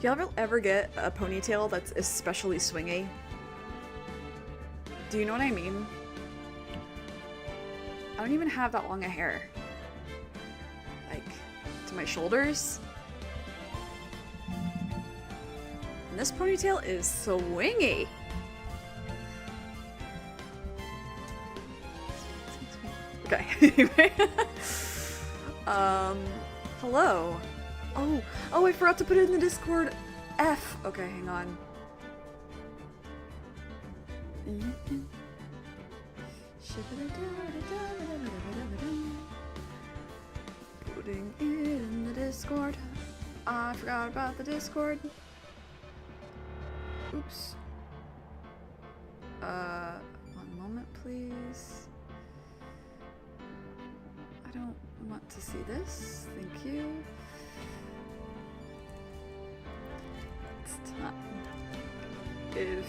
Y'all ever get a ponytail that's especially swingy? Do you know what I mean? I don't even have that long a hair. Like, to my shoulders. And this ponytail is swingy. Okay, anyway. Hello. Oh, I forgot to put it in the Discord. F. Okay, hang on. Putting it in the Discord. I forgot about the Discord. Oops. One moment, please. I don't want to see this. Thank you. It's time. If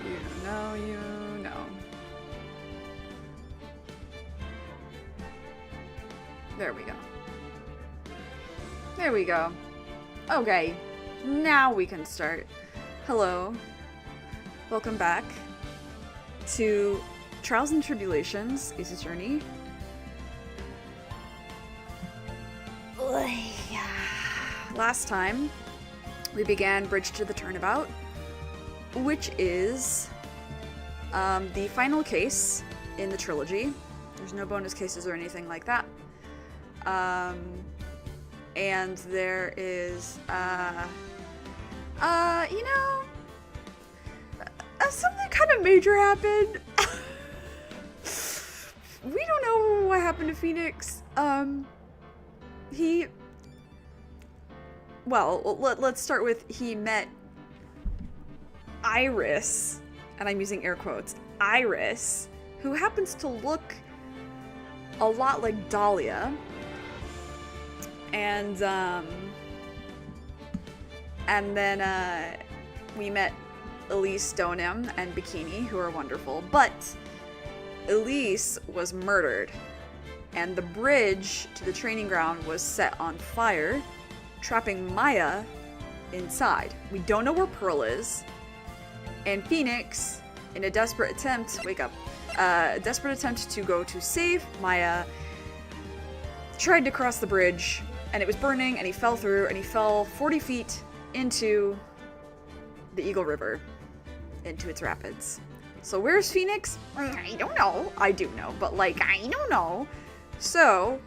you know, you know. There we go. There we go. Okay, now we can start. Hello. Welcome back to Trials and Tribulations, Ace's Journey. Last time, we began Bridge to the Turnabout, which is the final case in the trilogy. There's no bonus cases or anything like that. And there is, you know, something kind of major happened. We don't know what happened to Phoenix. Let's start with he met Iris, and I'm using air quotes, Iris, who happens to look a lot like Dahlia. And then we met Elise Stoneham and Bikini, who are wonderful, but Elise was murdered, and the bridge to the training ground was set on fire, trapping Maya inside. We don't know where Pearl is, and Phoenix, in a desperate attempt, a desperate attempt to go to save Maya, tried to cross the bridge, and it was burning, and he fell through, and he fell 40 feet into the Eagle River, into its rapids. So where's Phoenix? I don't know. I do know, but like, I don't know. So,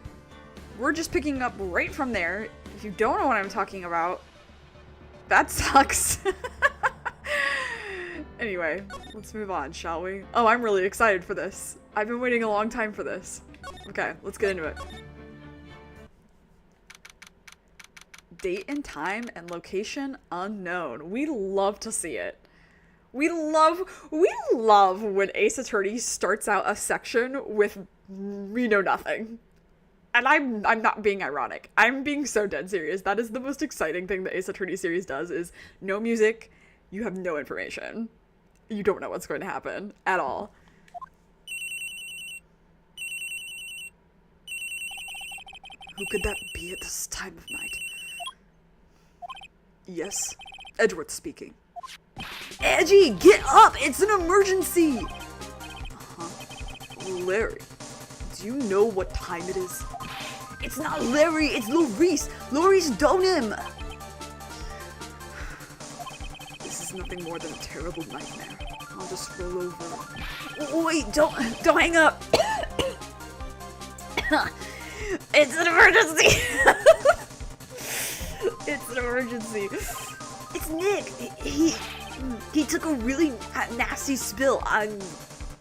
we're just picking up right from there. If you don't know what I'm talking about, that sucks. Anyway, let's move on, shall we? Oh, I'm really excited for this. I've been waiting a long time for this. Okay, let's get into it. Date and time and location unknown. We love to see it. We love when Ace Attorney starts out a section with we know nothing. And I'm not being ironic. I'm being so dead serious. That is the most exciting thing the Ace Attorney series does, is no music, you have no information. You don't know what's going to happen at all. Who could that be at this time of night? Yes, Edward speaking. Edgy, get up! It's an emergency! Larry, do you know what time it is? It's not Larry, it's Maurice! Maurice Stoneham! This is nothing more than a terrible nightmare. I'll just roll over. Wait, don't hang up! It's an emergency! It's an emergency. It's Nick. He took a really nasty spill. I'm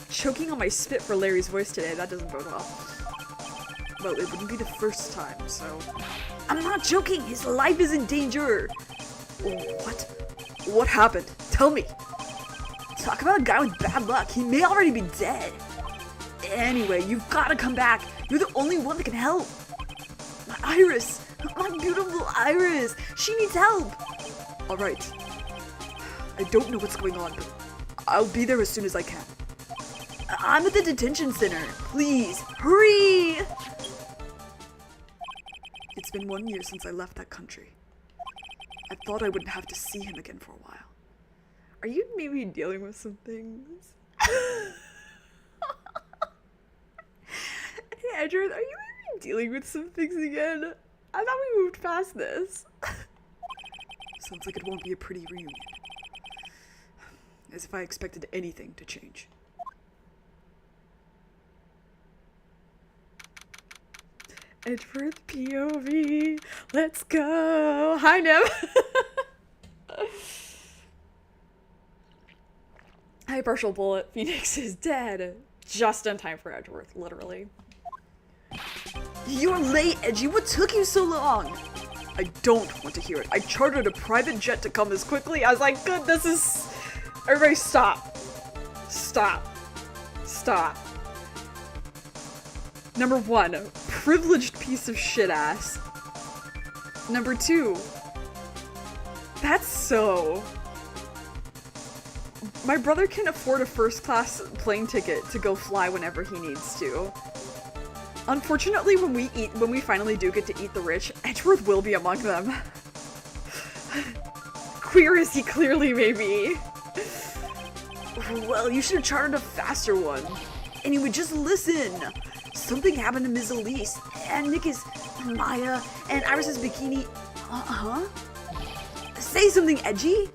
choking on my spit for Larry's voice today. That doesn't bode well. Well, it wouldn't be the first time, so... I'm not joking. His life is in danger. What? What happened? Tell me. Talk about a guy with bad luck. He may already be dead. Anyway, you've got to come back. You're the only one that can help. My Iris. My beautiful Iris. She needs help. All right. I don't know what's going on, but I'll be there as soon as I can. I'm at the detention center. Please, hurry! It's been 1 year since I left that country. I thought I wouldn't have to see him again for a while. Are you maybe dealing with some things? Hey, Edward, are you maybe dealing with some things again? I thought we moved past this. Sounds like it won't be a pretty reunion. As if I expected anything to change. Edward POV. Let's go. Hi, Nev. Hi, partial bullet. Phoenix is dead. Just in time for Edgeworth, literally. You're late, Edgy. What took you so long? I don't want to hear it. I chartered a private jet to come this quickly. I was like, good, this is... Everybody stop. Stop. Stop. Number 1, privileged piece of shit ass. Number 2, that's so... My brother can afford a first class plane ticket to go fly whenever he needs to. Unfortunately, when we finally do get to eat the rich, Edgeworth will be among them. Queer as he clearly may be. Well, you should have chartered a faster one. Anyway, just listen. Something happened to Ms. Elise, and Nick's Maya, and Iris's bikini. Uh-huh. Say something, Edgy.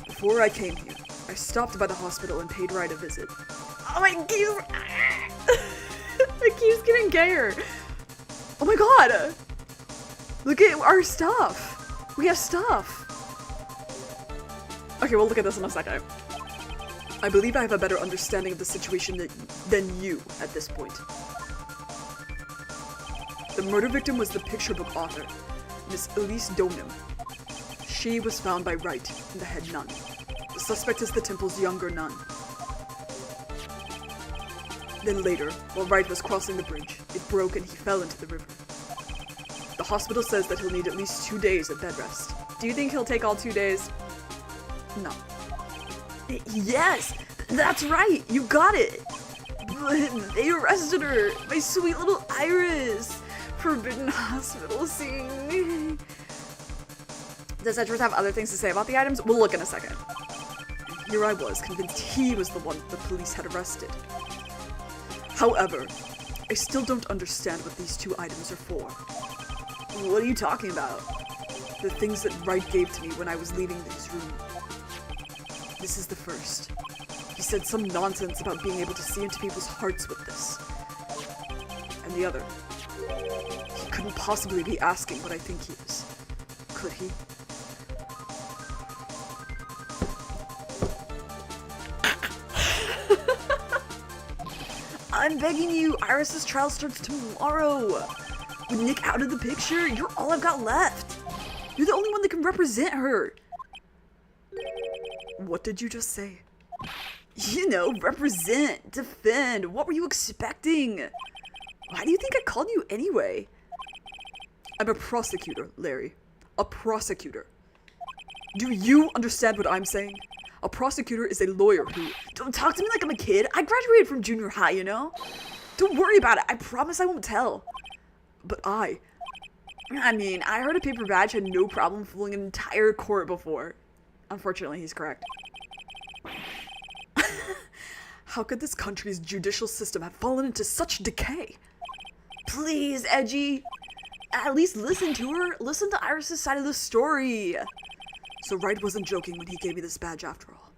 Before I came here, I stopped by the hospital and paid Wright a visit. Oh my god! It keeps getting gayer. Oh my god! Look at our stuff. We have stuff. Okay, we'll look at this in a second. I believe I have a better understanding of the situation than you at this point. The murder victim was the picture book author, Miss Elise Donham. She was found by Wright and the head nun. The suspect is the temple's younger nun. Then later, while Wright was crossing the bridge, it broke and he fell into the river. The hospital says that he'll need at least 2 days of bed rest. Do you think he'll take all 2 days? No. Yes! That's right! You got it! But they arrested her! My sweet little Iris! Forbidden hospital scene. Does Edgeworth have other things to say about the items? We'll look in a second. Here I was, convinced he was the one the police had arrested. However, I still don't understand what these 2 items are for. What are you talking about? The things that Wright gave to me when I was leaving his room. This is the first. He said some nonsense about being able to see into people's hearts with this. And the other. He couldn't possibly be asking what I think he is. Could he? I'm begging you, Iris's trial starts tomorrow. With Nick out of the picture, you're all I've got left. You're the only one that can represent her. What did you just say? You know, represent, defend. What were you expecting? Why do you think I called you anyway? I'm a prosecutor, Larry. A prosecutor. Do you understand what I'm saying? A prosecutor is a lawyer who... Don't talk to me like I'm a kid. I graduated from junior high, you know? Don't worry about it. I promise I won't tell. But I mean, I heard a paper badge had no problem fooling an entire court before. Unfortunately, he's correct. How could this country's judicial system have fallen into such decay? Please, Edgy. At least listen to her. Listen to Iris's side of the story. So Wright wasn't joking when he gave me this badge after all.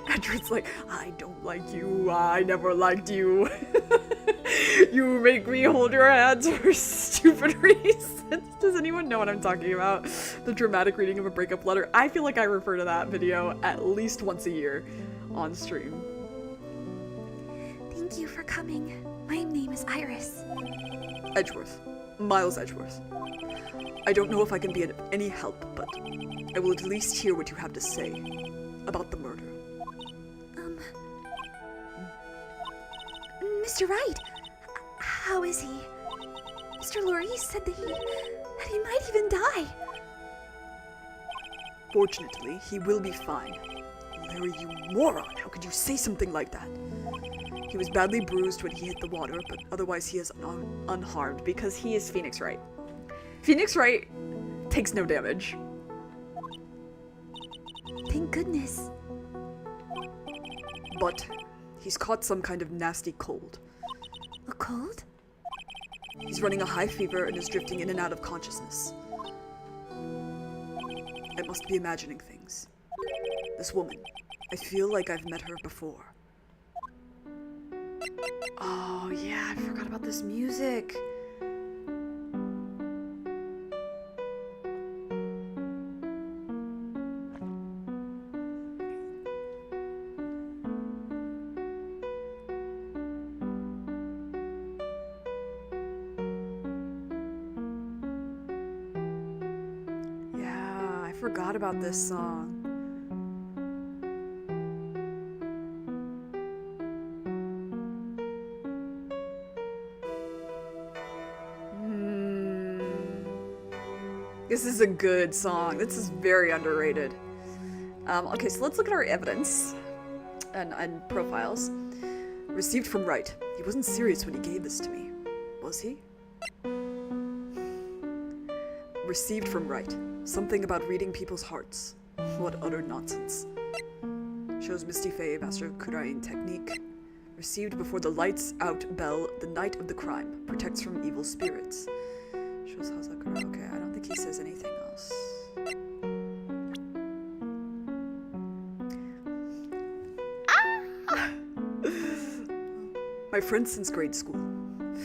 Edward's like, I don't like you. I never liked you. You make me hold your hands for stupid reasons. Does anyone know what I'm talking about? The dramatic reading of a breakup letter. I feel like I refer to that video at least once a year on stream. Thank you for coming. My name is Iris. Edgeworth. Miles Edgeworth. I don't know if I can be of any help, but I will at least hear what you have to say about the murder. Mr. Wright, how is he? Mr. Laurie said that he might even die. Fortunately, he will be fine. Larry, you moron! How could you say something like that? He was badly bruised when he hit the water, but otherwise he is unharmed because he is Phoenix Wright. Phoenix Wright takes no damage. Thank goodness. But he's caught some kind of nasty cold. A cold? He's running a high fever and is drifting in and out of consciousness. I must be imagining things. This woman, I feel like I've met her before. Oh yeah, I forgot about this music. Yeah, I forgot about this song. This is a good song. This is very underrated. Okay, so let's look at our evidence and profiles. Received from Wright. He wasn't serious when he gave this to me. Was he? Received from Wright. Something about reading people's hearts. What utter nonsense. Shows Misty Faye, Master of Kurain Technique. Received before the lights out bell, the night of the crime. Protects from evil spirits. Shows Hazakura. Okay, I don't think he says anything else. My friend since grade school.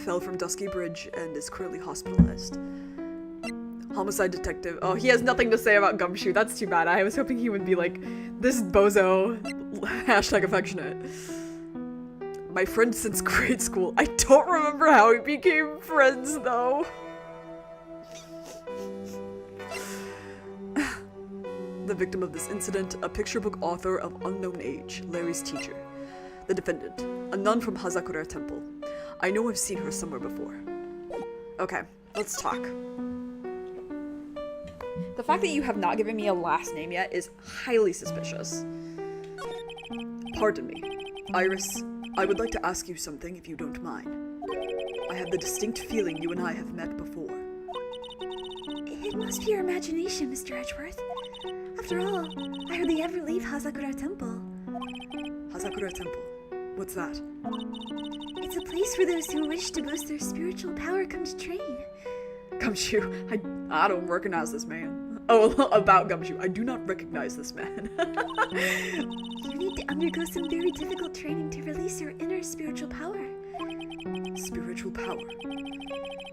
Fell from Dusky Bridge and is currently hospitalized. Homicide detective. Oh, he has nothing to say about Gumshoe. That's too bad. I was hoping he would be like, this bozo. Hashtag affectionate. My friend since grade school. I don't remember how we became friends though. The victim of this incident, a picture book author of unknown age, Larry's teacher. The defendant, a nun from Hazakura Temple. I know I've seen her somewhere before. Okay, let's talk. The fact that you have not given me a last name yet is highly suspicious. Pardon me. Iris, I would like to ask you something if you don't mind. I have the distinct feeling you and I have met before. It must be your imagination, Mr. Edgeworth. After all, I hardly ever leave Hazakura Temple. Hazakura Temple? What's that? It's a place where those who wish to boost their spiritual power come to train. Gumshoe, I don't recognize this man. Oh, about Gumshoe, I do not recognize this man. You need to undergo some very difficult training to release your inner spiritual power. Spiritual power?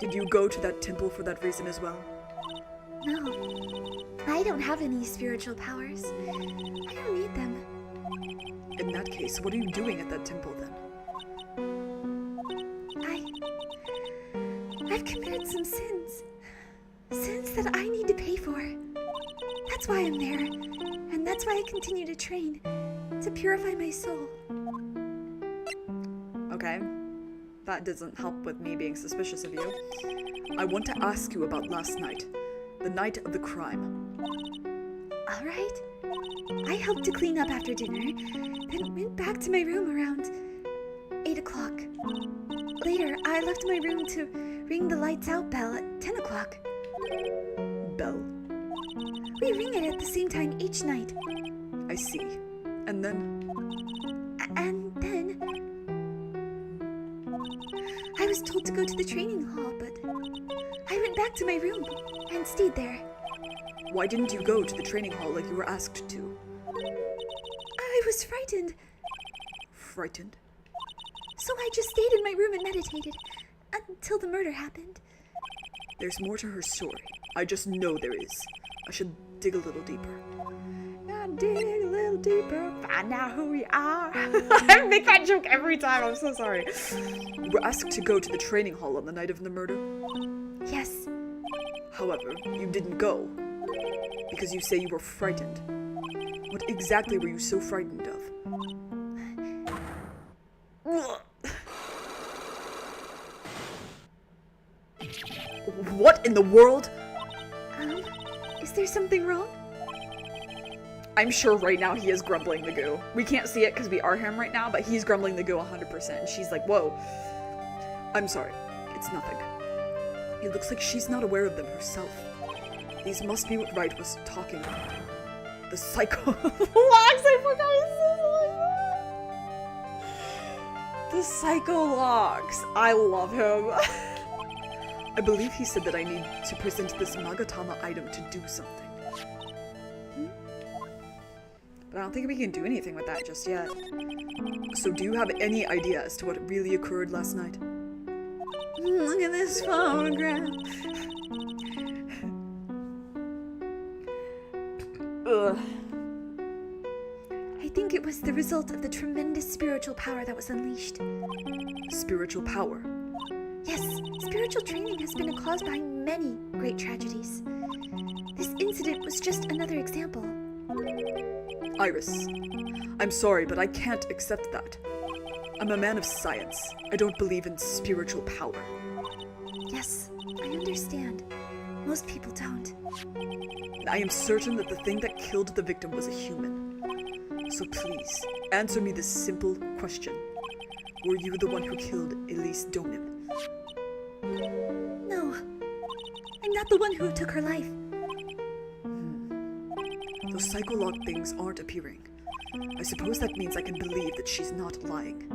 Did you go to that temple for that reason as well? No. I don't have any spiritual powers. I don't need them. In that case, what are you doing at that temple then? I've committed some sins. Sins that I need to pay for. That's why I'm there. And that's why I continue to train. To purify my soul. Okay. That doesn't help with me being suspicious of you. I want to ask you about last night. The night of the crime. Alright. I helped to clean up after dinner, then went back to my room around 8 o'clock. Later, I left my room to ring the lights out bell at 10 o'clock. Bell? We ring it at the same time each night. I see. And then? And then... I was told to go to the training hall, but I went back to my room and stayed there. Why didn't you go to the training hall like you were asked to? I was frightened. Frightened? So I just stayed in my room and meditated until the murder happened. There's more to her story. I just know there is. I should dig a little deeper. Gotta dig a little deeper, find out who we are. I make that joke every time, I'm so sorry. You were asked to go to the training hall on the night of the murder? Yes. However, you didn't go. Because you say you were frightened. What exactly were you so frightened of? What in the world? Is there something wrong? I'm sure right now he is grumbling the goo. We can't see it because we are him right now, but he's grumbling the goo 100%. And she's like, whoa. I'm sorry. It's nothing. It looks like she's not aware of them herself. These must be what Wright was talking about. The psycho locks, I forgot his name. The psycho locks. I love him. I believe he said that I need to present this Magatama item to do something. But I don't think we can do anything with that just yet. So do you have any idea as to what really occurred last night? Look at this photograph. Ugh. I think it was the result of the tremendous spiritual power that was unleashed. Spiritual power? Yes, spiritual training has been a cause behind many great tragedies. This incident was just another example. Iris, I'm sorry, but I can't accept that. I'm a man of science. I don't believe in spiritual power. Yes, I understand. Most people don't. I am certain that the thing that killed the victim was a human. So please, answer me this simple question. Were you the one who killed Elise Donim? No, I'm not the one who took her life. Those psychologue things aren't appearing. I suppose that means I can believe that she's not lying.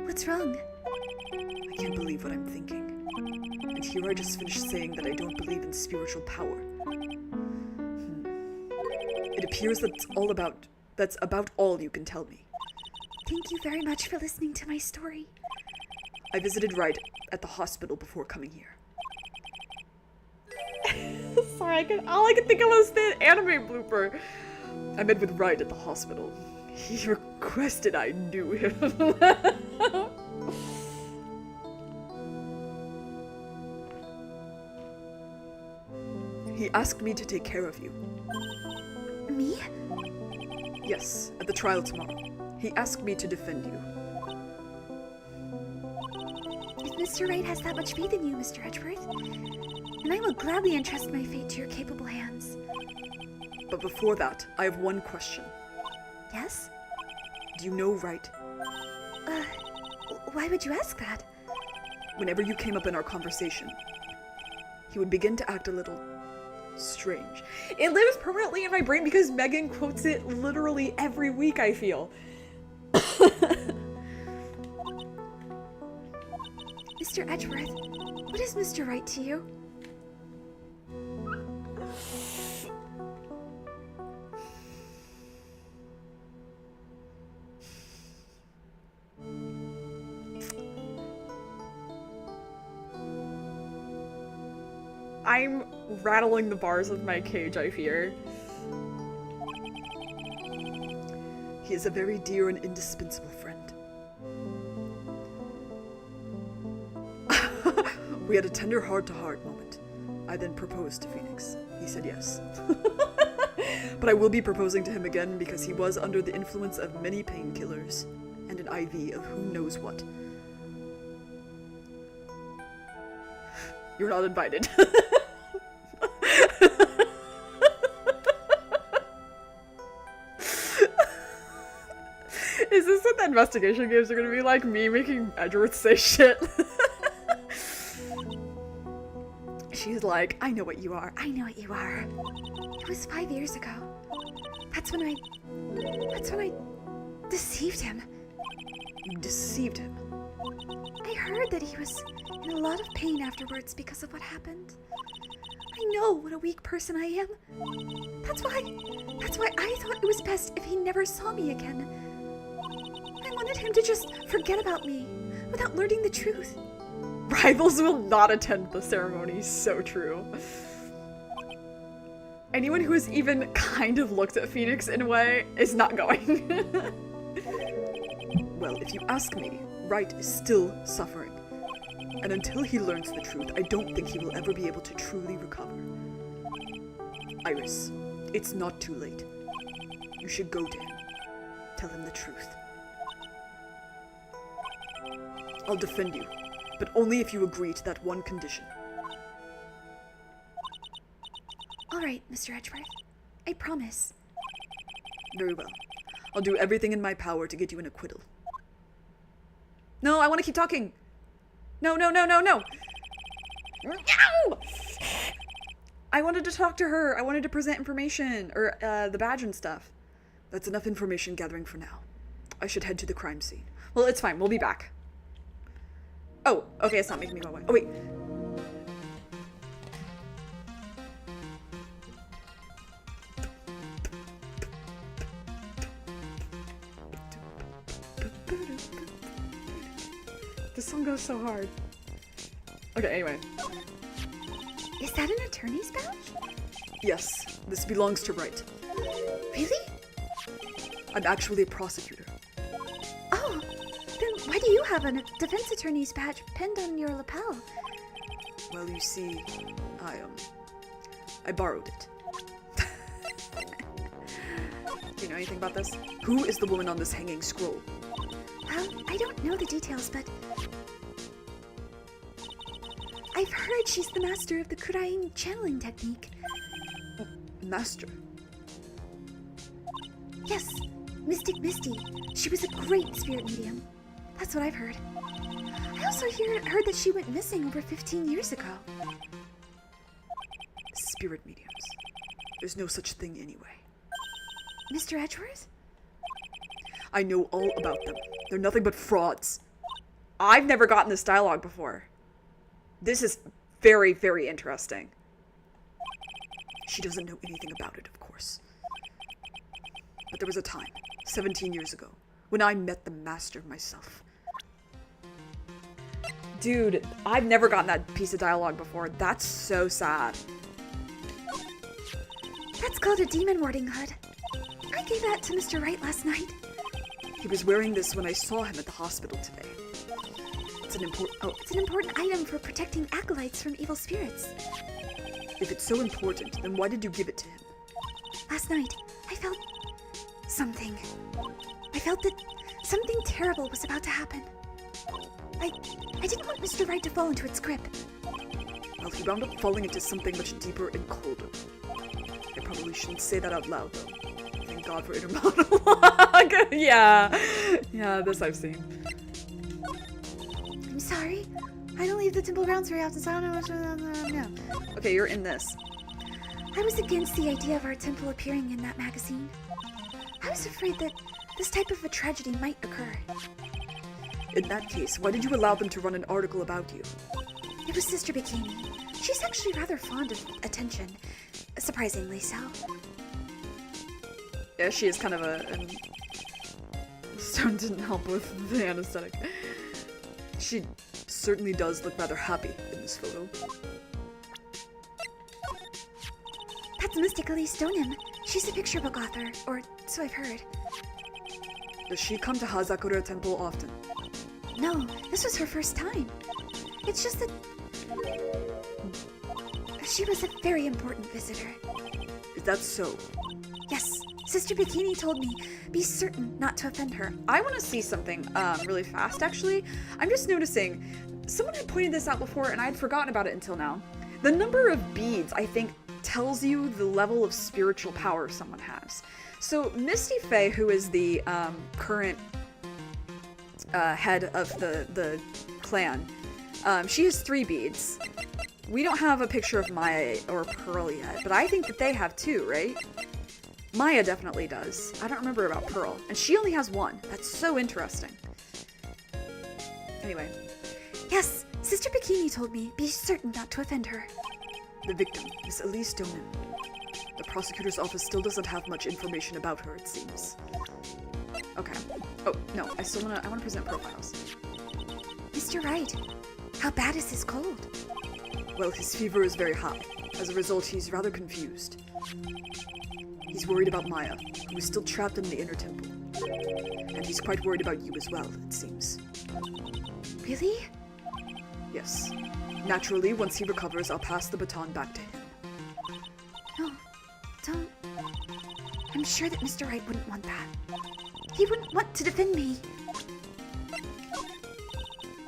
What's wrong? I can't believe what I'm thinking. And here I just finished saying that I don't believe in spiritual power. It appears that's about all you can tell me. Thank you very much for listening to my story. I visited Wright at the hospital before coming here. Sorry, all I could think of was the anime blooper. I met with Wright at the hospital. He requested I knew him. He asked me to take care of you. Me? Yes, at the trial tomorrow. He asked me to defend you. If Mr. Wright has that much faith in you, Mr. Edgeworth, then I will gladly entrust my fate to your capable hands. But before that, I have one question. Yes? Do you know Wright? Why would you ask that? Whenever you came up in our conversation, he would begin to act a little strange. It lives permanently in my brain because Megan quotes it literally every week, I feel. Mr. Edgeworth, what is Mr. Wright to you? I'm rattling the bars of my cage, I fear. He is a very dear and indispensable friend. We had a tender heart-to-heart moment. I then proposed to Phoenix. He said yes. But I will be proposing to him again because he was under the influence of many painkillers and an IV of who knows what. You're not invited. Is this what the investigation games are gonna be like? Me making Edgeworth say shit? She's like, I know what you are. I know what you are. It was 5 years ago. That's when I deceived him. You deceived him. I heard that he was in a lot of pain afterwards because of what happened. I know what a weak person I am. That's why I thought it was best if he never saw me again. I wanted him to just forget about me without learning the truth. Rivals will not attend the ceremony. So true. Anyone who has even kind of looked at Phoenix in a way is not going. Well, if you ask me, Wright is still suffering. And until he learns the truth, I don't think he will ever be able to truly recover. Iris, it's not too late. You should go to him. Tell him the truth. I'll defend you, but only if you agree to that one condition. All right, Mr. Edgeworth. I promise. Very well. I'll do everything in my power to get you an acquittal. No, I want to keep talking. No, no, no, no, no. No! I wanted to talk to her. I wanted to present information, or the badge and stuff. That's enough information gathering for now. I should head to the crime scene. Well, it's fine. We'll be back. Oh, okay, it's not making me go away. Oh, wait. This song goes so hard. Okay, anyway. Is that an attorney's badge? Yes, this belongs to Wright. Really? I'm actually a prosecutor. Oh, then why do you have a defense attorney's badge pinned on your lapel? Well, you see, I borrowed it. Do you know anything about this? Who is the woman on this hanging scroll? I don't know the details, but I've heard she's the master of the Kurain channeling technique. Master? Yes, Mystic Misty. She was a great spirit medium. That's what I've heard. I also heard that she went missing over 15 years ago. Spirit mediums. There's no such thing anyway. Mr. Edgeworth? I know all about them. They're nothing but frauds. I've never gotten this dialogue before. This is very, very interesting. She doesn't know anything about it, of course. But there was a time, 17 years ago, when I met the master myself. Dude, I've never gotten that piece of dialogue before. That's so sad. That's called a demon warding hood. I gave that to Mr. Wright last night. He was wearing this when I saw him at the hospital today. It's an important item for protecting acolytes from evil spirits. If it's so important, then why did you give it to him? Last night, I felt something. I felt that something terrible was about to happen. I didn't want Mr. Wright to fall into its grip. Well, he wound up falling into something much deeper and colder. I probably shouldn't say that out loud, though. Thank God for inner monologue. Yeah, this I've seen. I'm sorry. I don't leave the temple grounds very often, so I don't know what to. Okay, you're in this. I was against the idea of our temple appearing in that magazine. I was afraid that this type of a tragedy might occur. In that case, why did you allow them to run an article about you? It was Sister Bikini. She's actually rather fond of attention. Surprisingly so. Yeah, she is kind of a... Stone didn't help with the anesthetic. She certainly does look rather happy in this photo. That's Mystic Elise Stonem. She's a picture book author, or so I've heard. Does she come to Hazakura Temple often? No, this was her first time. It's just that she was a very important visitor. Is that so? Yes, Sister Bikini told me, be certain not to offend her. I want to see something really fast, actually. I'm just noticing, someone had pointed this out before and I had forgotten about it until now. The number of beads, I think, tells you the level of spiritual power someone has. So Misty Faye, who is the current head of the clan, she has 3 beads. We don't have a picture of Maya or Pearl yet, but I think that they have 2, right? Maya definitely does. I don't remember about Pearl. And she only has 1. That's so interesting. Anyway. Yes, Sister Bikini told me, be certain not to offend her. The victim, Miss Elise Donan. The prosecutor's office still doesn't have much information about her, it seems. Okay. Oh, no, I wanna present profiles. Mr. Wright, how bad is his cold? Well, his fever is very high. As a result, he's rather confused. He's worried about Maya, who is still trapped in the inner temple. And he's quite worried about you as well, it seems. Really? Yes. Naturally, once he recovers, I'll pass the baton back to him. No, don't. I'm sure that Mr. Wright wouldn't want that. He wouldn't want to defend me.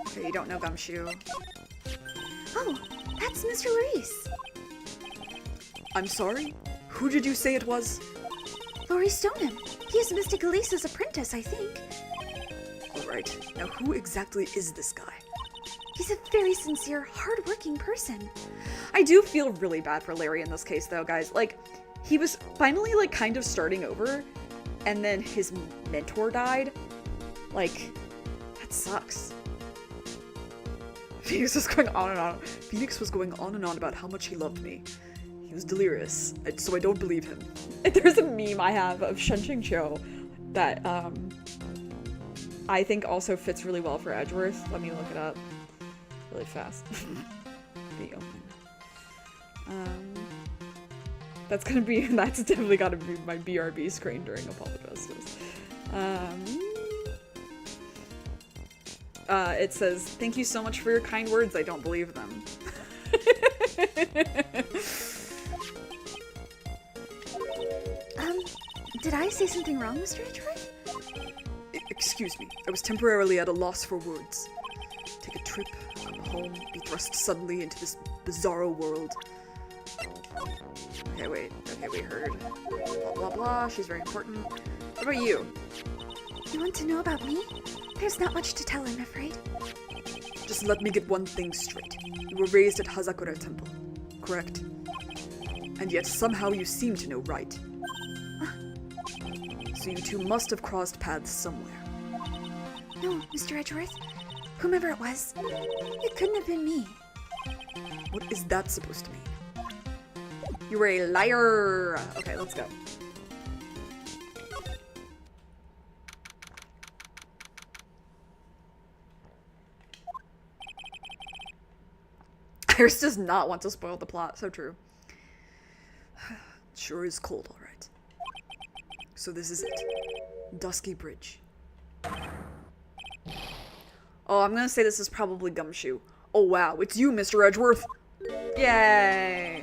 Okay, you don't know Gumshoe. Oh, that's Mr. Larice. I'm sorry? Who did you say it was? Laurie Stoneham. He is Mystic Elise's apprentice, I think. Alright, now who exactly is this guy? He's a very sincere, hard-working person. I do feel really bad for Larry in this case, though, guys. Like, he was finally, like, kind of starting over, and then his mentor died. Like, that sucks. Phoenix was going on and on. Phoenix was going on and on about how much he loved me. He was delirious, so I don't believe him. There's a meme I have of Shen Cho that, I think also fits really well for Edgeworth. Let me look it up really fast. The Omen. That's definitely gotta be my BRB screen during Apollo Justice. It says, "Thank you so much for your kind words, I don't believe them." Did I say something wrong, Mr. Edgeworth? Excuse me, I was temporarily at a loss for words. Take a trip, come home, be thrust suddenly into this bizarro world. Okay, wait, heard. Blah, blah, blah, she's very important. What about you? You want to know about me? There's not much to tell, I'm afraid. Just let me get one thing straight. You were raised at Hazakura Temple, correct? And yet somehow you seem to know right. So you two must have crossed paths somewhere. No, Mr. Edgeworth. Whomever it was, it couldn't have been me. What is that supposed to mean? You're a liar! Okay, let's go. Iris does not want to spoil the plot, so true. It sure is cold, alright. So this is it. Dusky Bridge. Oh, I'm gonna say this is probably Gumshoe. Oh wow, it's you, Mr. Edgeworth! Yay!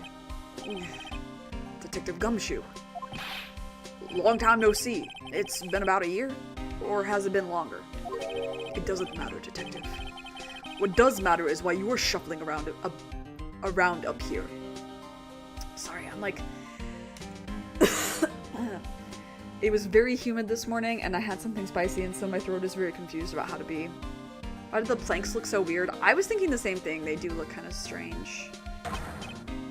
Detective Gumshoe. Long time no see. It's been about a year? Or has it been longer? It doesn't matter, Detective. What does matter is why you're shuffling around up here. Sorry, I'm like... It was very humid this morning, and I had something spicy, and so my throat is very confused about how to be. Why did the planks look so weird? I was thinking the same thing. They do look kind of strange.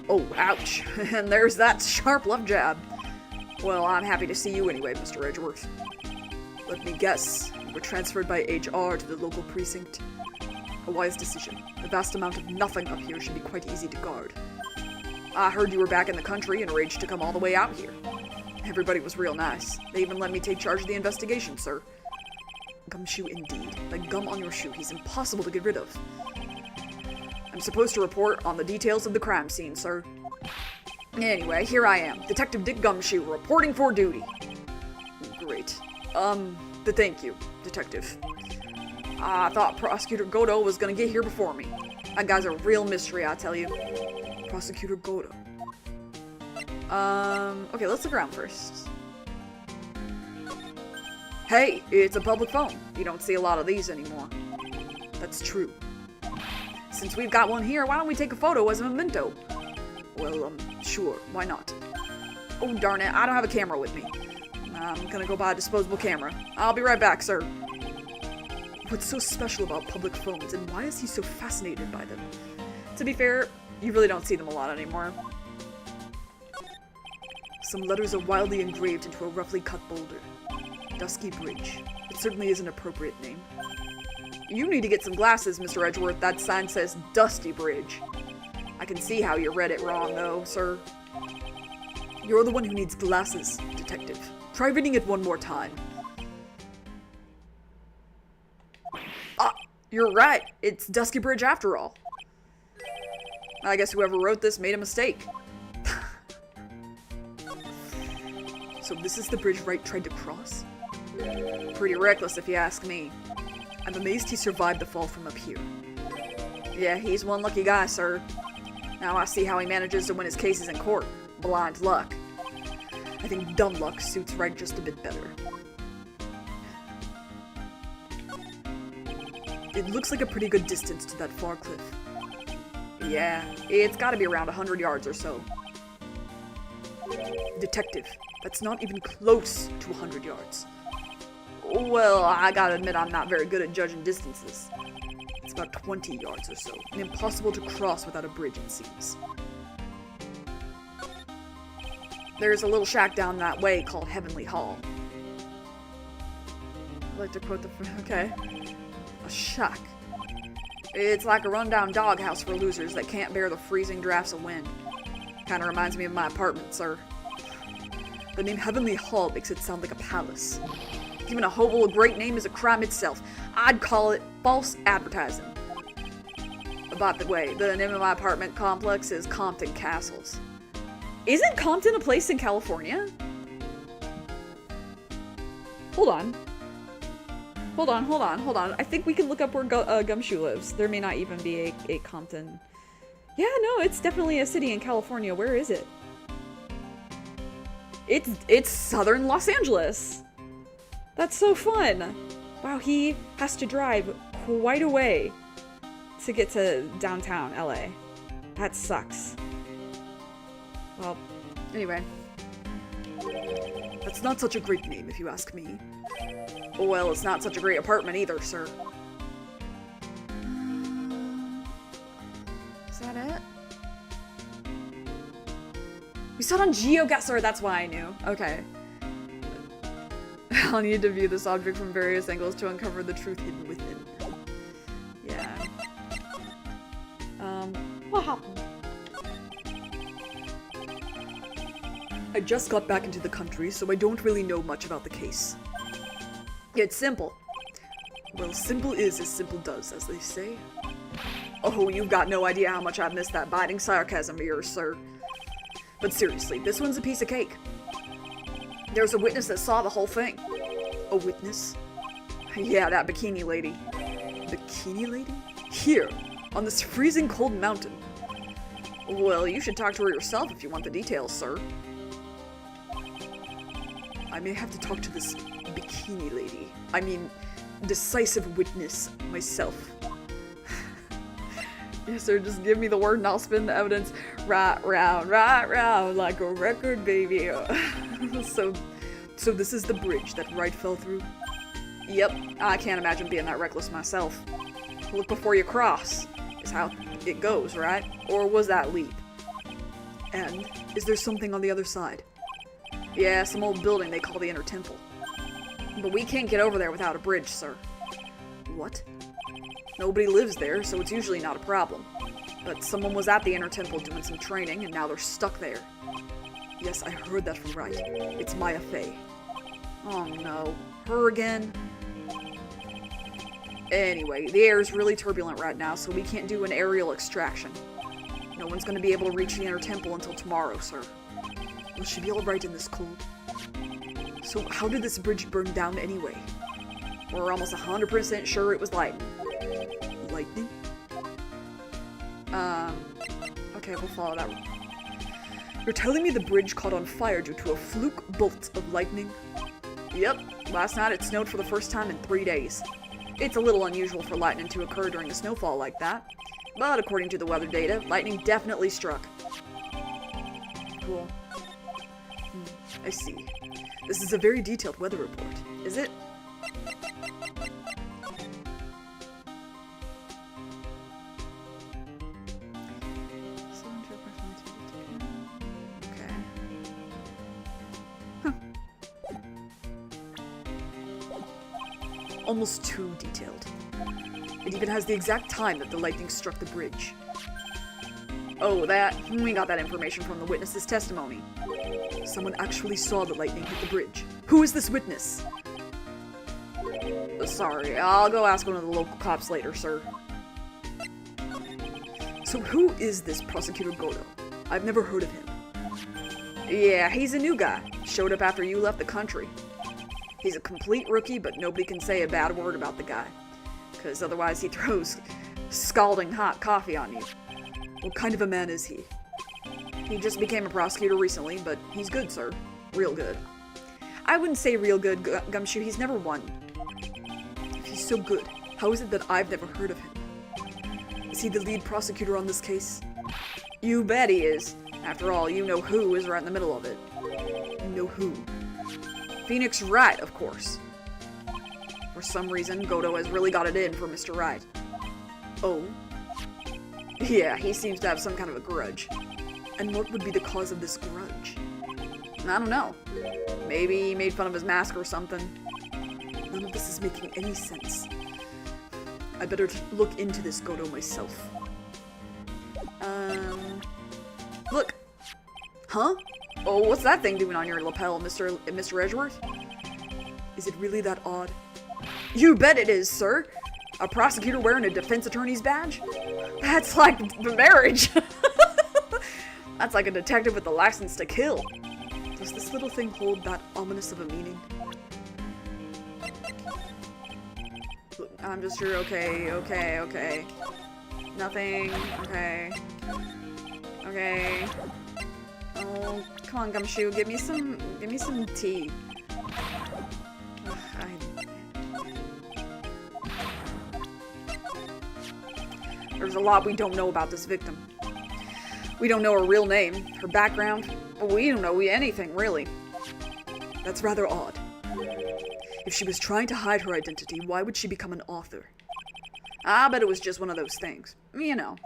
Oh, ouch. And there's that sharp left jab. Well, I'm happy to see you anyway, Mr. Edgeworth. Let me guess. You were transferred by HR to the local precinct. A wise decision. The vast amount of nothing up here should be quite easy to guard. I heard you were back in the country and arranged to come all the way out here. Everybody was real nice. They even let me take charge of the investigation, sir. Gumshoe indeed. That gum on your shoe, he's impossible to get rid of. I'm supposed to report on the details of the crime scene, sir. Anyway, here I am, Detective Dick Gumshoe, reporting for duty. Great. Thank you, Detective. I thought Prosecutor Godo was gonna get here before me. That guy's a real mystery, I tell you. Prosecutor Godo. Okay, let's look around first. Hey, it's a public phone. You don't see a lot of these anymore. That's true. Since we've got one here, why don't we take a photo as a memento? Well, sure, why not? Oh, darn it, I don't have a camera with me. I'm gonna go buy a disposable camera. I'll be right back, sir. What's so special about public phones, and why is he so fascinated by them? To be fair, you really don't see them a lot anymore. Some letters are wildly engraved into a roughly cut boulder. Dusky Bridge. It certainly is an appropriate name. You need to get some glasses, Mr. Edgeworth. That sign says Dusty Bridge. I can see how you read it wrong, though, sir. You're the one who needs glasses, Detective. Try reading it one more time. Ah, you're right. It's Dusky Bridge after all. I guess whoever wrote this made a mistake. So this is the bridge Wright tried to cross? Pretty reckless if you ask me. I'm amazed he survived the fall from up here. Yeah, he's one lucky guy, sir. Now I see how he manages to win his cases in court. Blind luck. I think dumb luck suits Wright just a bit better. It looks like a pretty good distance to that far cliff. Yeah, it's gotta be around 100 yards or so. Detective, that's not even close to 100 yards. Well, I gotta admit I'm not very good at judging distances. It's about 20 yards or so, and impossible to cross without a bridge, it seems. There's a little shack down that way called Heavenly Hall. I'd like to quote the... okay. A shack. It's like a rundown doghouse for losers that can't bear the freezing drafts of wind. Kinda reminds me of my apartment, sir. The name Heavenly Hall makes it sound like a palace. Giving a hovel a great name is a crime itself. I'd call it false advertising. By the way, the name of my apartment complex is Compton Castles. Isn't Compton a place in California? Hold on. Hold on. I think we can look up where Gumshoe lives. There may not even be a Compton. Yeah, no, it's definitely a city in California. Where is it? It's southern Los Angeles. That's so fun. Wow, he has to drive quite a way to get to downtown LA. That sucks. Well, anyway. That's not such a great name, if you ask me. Well, it's not such a great apartment either, sir. Is that it? We saw it on GeoGuessr, that's why I knew. Okay. I'll need to view this object from various angles to uncover the truth hidden within. Yeah. What happened? I just got back into the country, so I don't really know much about the case. It's simple. Well, simple is as simple does, as they say. Oh, you've got no idea how much I've missed that biting sarcasm of yours, sir. But seriously, this one's a piece of cake. There's a witness that saw the whole thing. A witness? Yeah, that bikini lady. Bikini lady? Here, on this freezing cold mountain. Well, you should talk to her yourself if you want the details, sir. I may have to talk to this bikini lady. I mean, decisive witness myself. Yes, sir, just give me the word and I'll spin the evidence right round like a record, baby. So this is the bridge that Wright fell through? Yep, I can't imagine being that reckless myself. Look before you cross, is how it goes, right? Or was that leap? And is there something on the other side? Yeah, some old building they call the Inner Temple. But we can't get over there without a bridge, sir. What? Nobody lives there, so it's usually not a problem. But someone was at the Inner Temple doing some training, and now they're stuck there. Yes, I heard that from Wright. It's Maya Fey. Oh no. Her again? Anyway, the air is really turbulent right now, so we can't do an aerial extraction. No one's gonna be able to reach the Inner Temple until tomorrow, sir. Will she be alright in this cold? So how did this bridge burn down anyway? We're almost 100% sure it was lightning. Lightning? Okay, we'll follow that one. You're telling me the bridge caught on fire due to a fluke bolt of lightning? Yep, last night it snowed for the first time in 3 days. It's a little unusual for lightning to occur during a snowfall like that, but according to the weather data, lightning definitely struck. Cool. I see. This is a very detailed weather report, is it? Okay. Huh. Almost too detailed. It even has the exact time that the lightning struck the bridge. Oh, we got that information from the witness's testimony. Someone actually saw the lightning hit the bridge. Who is this witness? Sorry, I'll go ask one of the local cops later, sir. So who is this Prosecutor Goto? I've never heard of him. Yeah, he's a new guy. Showed up after you left the country. He's a complete rookie, but nobody can say a bad word about the guy. Because otherwise he throws scalding hot coffee on you. What kind of a man is he? He just became a prosecutor recently, but he's good, sir. Real good. I wouldn't say real good, Gumshoe. He's never won. If he's so good, how is it that I've never heard of him? Is he the lead prosecutor on this case? You bet he is. After all, you know who is right in the middle of it. So who? Phoenix Wright, of course. For some reason, Goto has really got it in for Mr. Wright. Oh? Yeah, he seems to have some kind of a grudge. And what would be the cause of this grudge? I don't know. Maybe he made fun of his mask or something. None of this is making any sense. I better look into this Goto myself. Look. Huh? Oh, what's that thing doing on your lapel, Mr. Edgeworth? Is it really that odd? You bet it is, sir. A prosecutor wearing a defense attorney's badge? That's like the marriage. That's like a detective with a license to kill. Does this little thing hold that ominous of a meaning? Look, I'm just sure. Okay. Nothing. Okay. Oh, come on, Gumshoe. Give me some tea. There's a lot we don't know about this victim. We don't know her real name, her background. We don't know anything, really. That's rather odd. If she was trying to hide her identity, why would she become an author? I bet it was just one of those things. You know,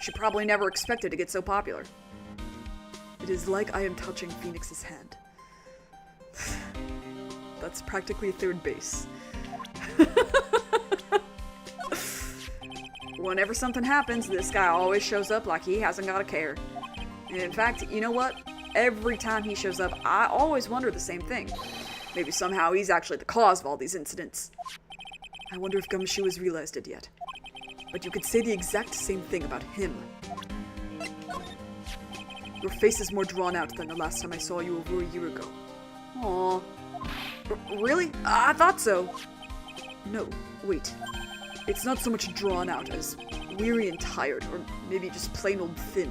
she probably never expected to get so popular. It is like I am touching Phoenix's hand. That's practically third base. Whenever something happens, this guy always shows up like he hasn't got a care. And in fact, you know what? Every time he shows up, I always wonder the same thing. Maybe somehow he's actually the cause of all these incidents. I wonder if Gumshoe has realized it yet. But you could say the exact same thing about him. Your face is more drawn out than the last time I saw you over a year ago. Aww. Really? I thought so. No, wait. It's not so much drawn out as weary and tired, or maybe just plain old thin.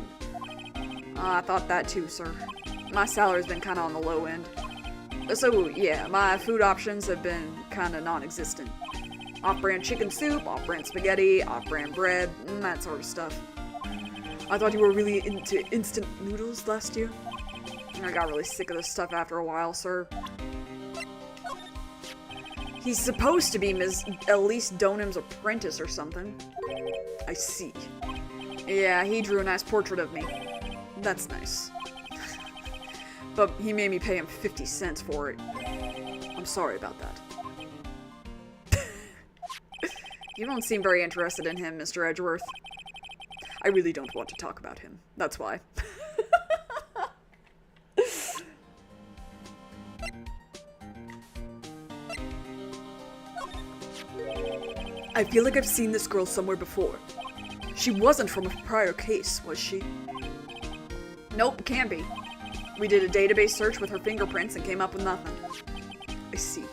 I thought that too, sir. My salary's been kinda on the low end. So, yeah, my food options have been kinda non-existent. Off-brand chicken soup, off-brand spaghetti, off-brand bread, and that sort of stuff. I thought you were really into instant noodles last year. I got really sick of this stuff after a while, sir. He's supposed to be Ms. Elise Donham's apprentice or something. I see. Yeah, he drew a nice portrait of me. That's nice. But he made me pay him 50 cents for it. I'm sorry about that. You don't seem very interested in him, Mr. Edgeworth. I really don't want to talk about him. That's why. I feel like I've seen this girl somewhere before. She wasn't from a prior case, was she? Nope, can't be. We did a database search with her fingerprints and came up with nothing. I see.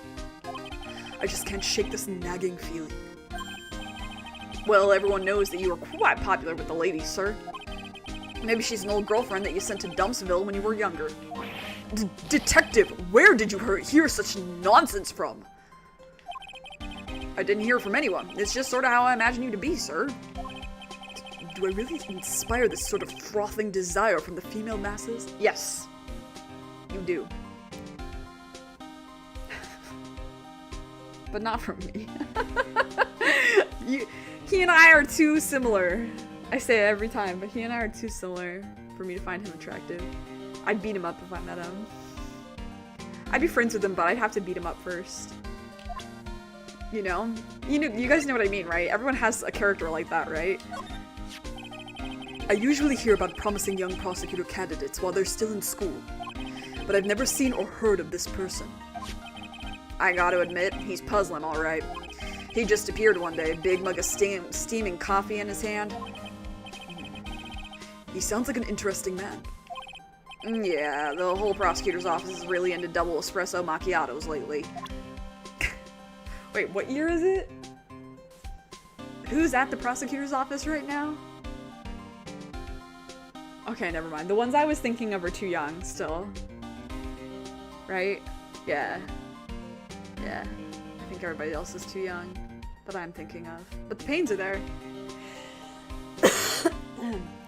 I just can't shake this nagging feeling. Well, everyone knows that you were quite popular with the ladies, sir. Maybe she's an old girlfriend that you sent to Dumpsville when you were younger. Detective, where did you hear such nonsense from? I didn't hear from anyone. It's just sort of how I imagine you to be, sir. Do I really inspire this sort of frothing desire from the female masses? Yes, you do. But not from me. He and I are too similar. I say it every time, but he and I are too similar for me to find him attractive. I'd beat him up if I met him. I'd be friends with him, but I'd have to beat him up first. You know? You guys know what I mean, right? Everyone has a character like that, right? I usually hear about promising young prosecutor candidates while they're still in school, but I've never seen or heard of this person. I gotta admit, he's puzzling, alright. He just appeared one day, big mug of steaming coffee in his hand. He sounds like an interesting man. Yeah, the whole prosecutor's office is really into double espresso macchiatos lately. Wait, what year is it? Who's at the prosecutor's office right now? Okay, never mind. The ones I was thinking of are too young still. Right? Yeah. Yeah. I think everybody else is too young that I'm thinking of. But the Paynes are there.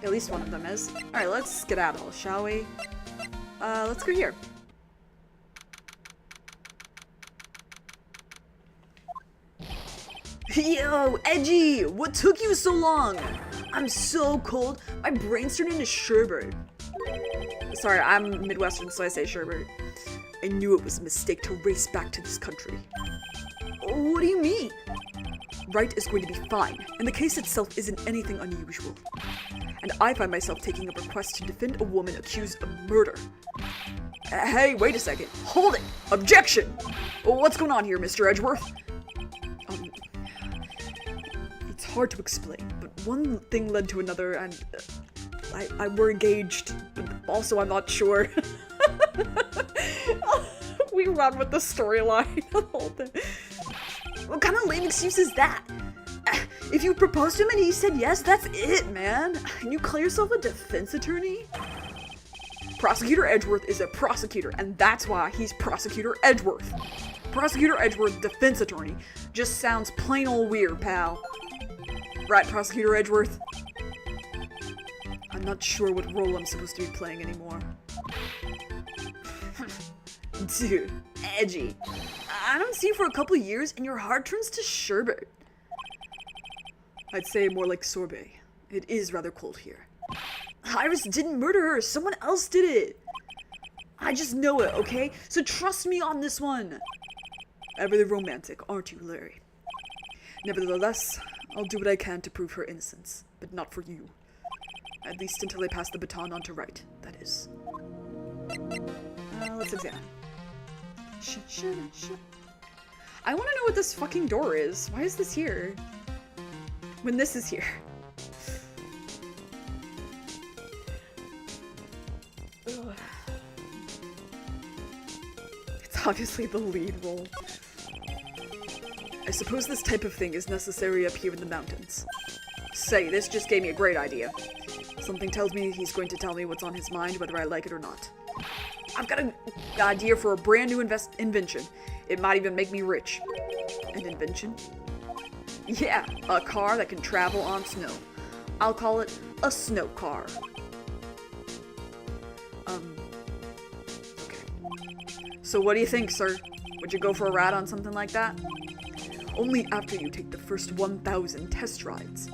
At least one of them is. Alright, let's skedaddle, shall we? Let's go here. Yo, Edgy, what took you so long? I'm so cold, my brain's turned into sherbet. Sorry, I'm Midwestern, so I say sherbet. I knew it was a mistake to race back to this country. What do you mean? Wright is going to be fine, and the case itself isn't anything unusual. And I find myself taking up a request to defend a woman accused of murder. Hey, wait a second. Hold it! Objection! What's going on here, Mr. Edgeworth? It's hard to explain, but one thing led to another, and we're engaged, but also I'm not sure. We run with the storyline the whole thing. What kind of lame excuse is that? If you proposed to him and he said yes, that's it, man. Can you call yourself a defense attorney? Prosecutor Edgeworth is a prosecutor, and that's why he's Prosecutor Edgeworth. Prosecutor Edgeworth, defense attorney, just sounds plain old weird, pal. Right, Prosecutor Edgeworth? I'm not sure what role I'm supposed to be playing anymore. Dude, Edgy. I don't see you for a couple years and your heart turns to sherbet. I'd say more like sorbet. It is rather cold here. Iris didn't murder her, someone else did it. I just know it, okay? So trust me on this one. Ever the romantic, aren't you, Larry? Nevertheless, I'll do what I can to prove her innocence, but not for you. At least until I pass the baton on to Wright, that is. Let's examine. I want to know what this fucking door is. Why is this here? When this is here. Ugh. It's obviously the lead role. I suppose this type of thing is necessary up here in the mountains. Say, this just gave me a great idea. Something tells me he's going to tell me what's on his mind, whether I like it or not. I've got an idea for a brand new invention. It might even make me rich. An invention? Yeah, a car that can travel on snow. I'll call it a snow car. Okay. So what do you think, sir? Would you go for a ride on something like that? Only after you take the first 1,000 test rides.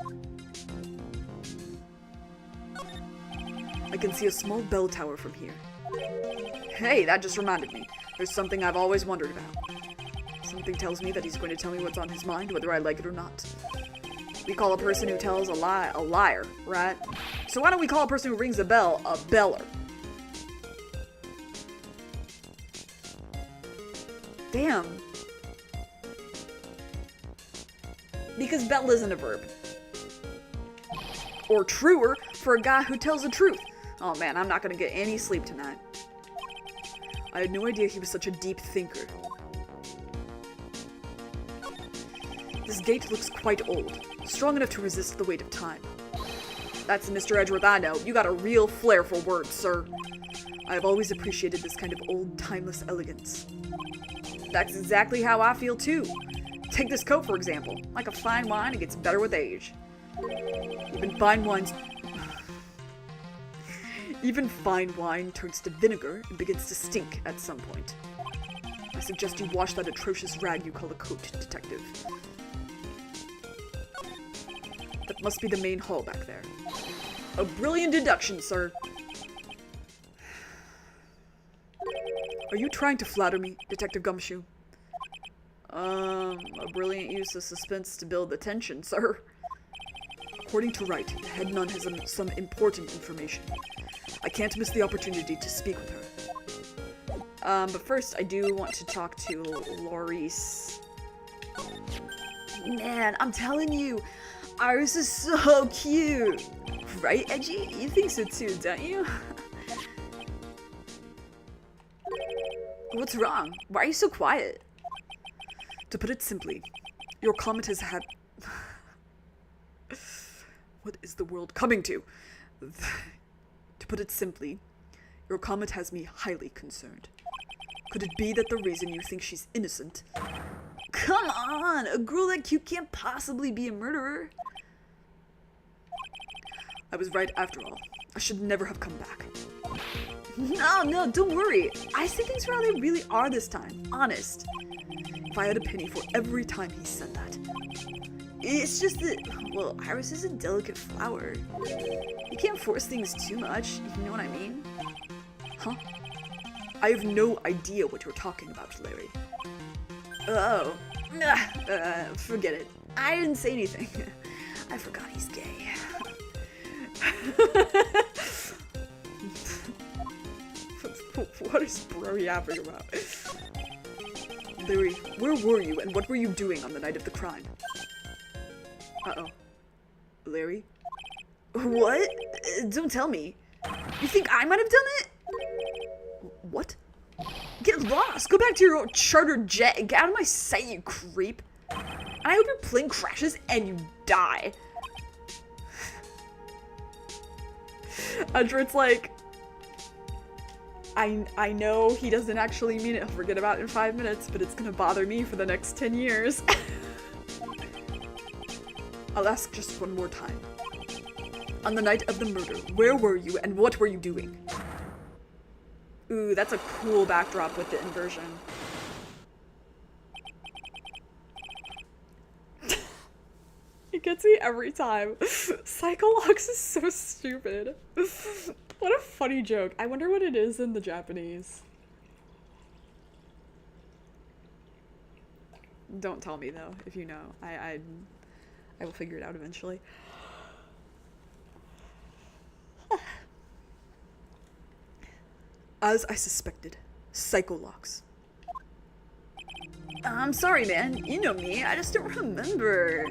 I can see a small bell tower from here. Hey, that just reminded me. There's something I've always wondered about. Something tells me that he's going to tell me what's on his mind, whether I like it or not. We call a person who tells a lie a liar, right? So why don't we call a person who rings a bell a beller? Damn. Because bell isn't a verb. Or truer, for a guy who tells the truth. Oh man, I'm not gonna get any sleep tonight. I had no idea he was such a deep thinker. This gate looks quite old, strong enough to resist the weight of time. That's Mr. Edgeworth I know. You got a real flair for words, sir. I have always appreciated this kind of old, timeless elegance. That's exactly how I feel too. Take this coat, for example. Like a fine wine, it gets better with age. Even fine wine turns to vinegar and begins to stink at some point. I suggest you wash that atrocious rag you call a coat, detective. That must be the main hall back there. A brilliant deduction, sir. Are you trying to flatter me, Detective Gumshoe? A brilliant use of suspense to build the tension, sir. According to Wright, the head nun has some important information. I can't miss the opportunity to speak with her. But first, I do want to talk to Laurice. Man, I'm telling you, Iris is so cute. Right, Edgy? You think so too, don't you? What's wrong? Why are you so quiet? To put it simply, your comet has had... What is the world coming to? To put it simply, your comet has me highly concerned. Could it be that the reason you think she's innocent... Come on! A girl that cute can't possibly be a murderer. I was right after all. I should never have come back. No, don't worry. I see things for how they really are this time. Honest. If I had a penny for every time he said that. It's just that, well, Iris is a delicate flower. You can't force things too much, you know what I mean? Huh? I have no idea what you're talking about, Larry. Oh. Forget it. I didn't say anything. I forgot he's gay. What is bro yapping about? Larry, where were you and what were you doing on the night of the crime? Uh-oh. Larry? What? Don't tell me. You think I might have done it? What? Get lost! Go back to your own chartered jet and get out of my sight, you creep! And I hope your plane crashes and you die. Edward's like, I know he doesn't actually mean it. He'll forget about it in 5 minutes, but it's gonna bother me for the next 10 years. I'll ask just one more time. On the night of the murder, where were you and what were you doing? Ooh, that's a cool backdrop with the inversion. He gets me every time. Psycholox is so stupid. What a funny joke. I wonder what it is in the Japanese. Don't tell me though, if you know. I will figure it out eventually. As I suspected, Psycholox. I'm sorry, man. You know me. I just don't remember.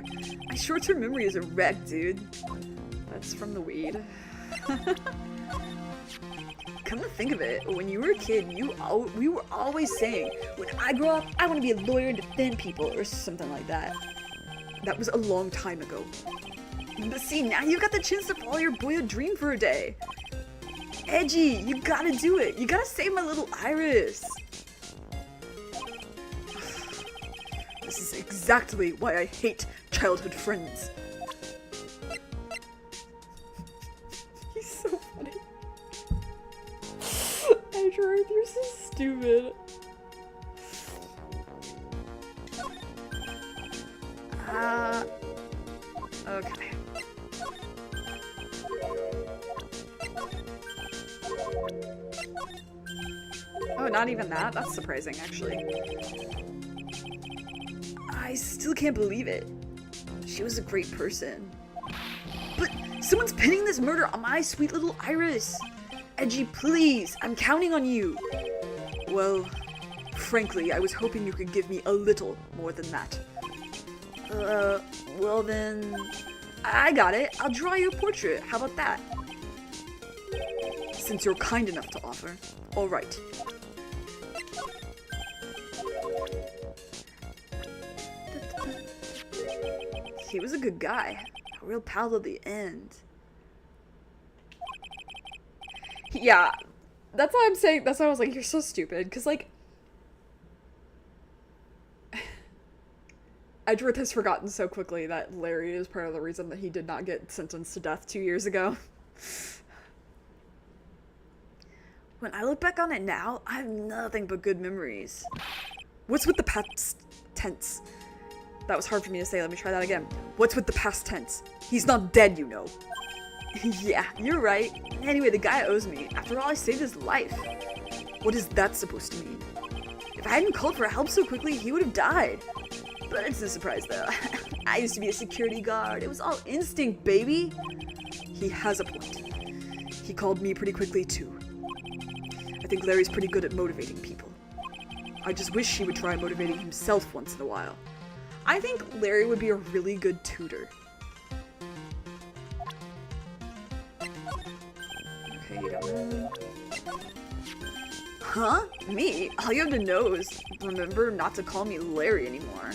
My short-term memory is a wreck, dude. That's from the weed. Come to think of it, when you were a kid, we were always saying, when I grow up, I want to be a lawyer and defend people, or something like that. That was a long time ago. But see, now you've got the chance to follow your boyhood dream for a day. Edgy, you gotta do it. You gotta save my little Iris. This is exactly why I hate childhood friends. He's so funny. Edward, you're so stupid. Okay. Oh, not even that? That's surprising, actually. I still can't believe it. She was a great person. But someone's pinning this murder on my sweet little Iris. Edgy, please, I'm counting on you. Well, frankly, I was hoping you could give me a little more than that. Well then, I got it. I'll draw you a portrait. How about that? Since you're kind enough to offer. All right. He was a good guy. A real pal to the end. Yeah, that's why I'm saying, that's why I was like, you're so stupid, because, like, Edgeworth has forgotten so quickly that Larry is part of the reason that he did not get sentenced to death 2 years ago. When I look back on it now, I have nothing but good memories. What's with the past tense? That was hard for me to say, let me try that again. What's with the past tense? He's not dead, you know. Yeah, you're right. Anyway, the guy owes me. After all, I saved his life. What is that supposed to mean? If I hadn't called for help so quickly, he would have died. But it's no surprise, though. I used to be a security guard. It was all instinct, baby. He has a point. He called me pretty quickly, too. I think Larry's pretty good at motivating people. I just wish he would try motivating himself once in a while. I think Larry would be a really good tutor. Okay, you don't know. Huh? Me? All you have to know is remember not to call me Larry anymore.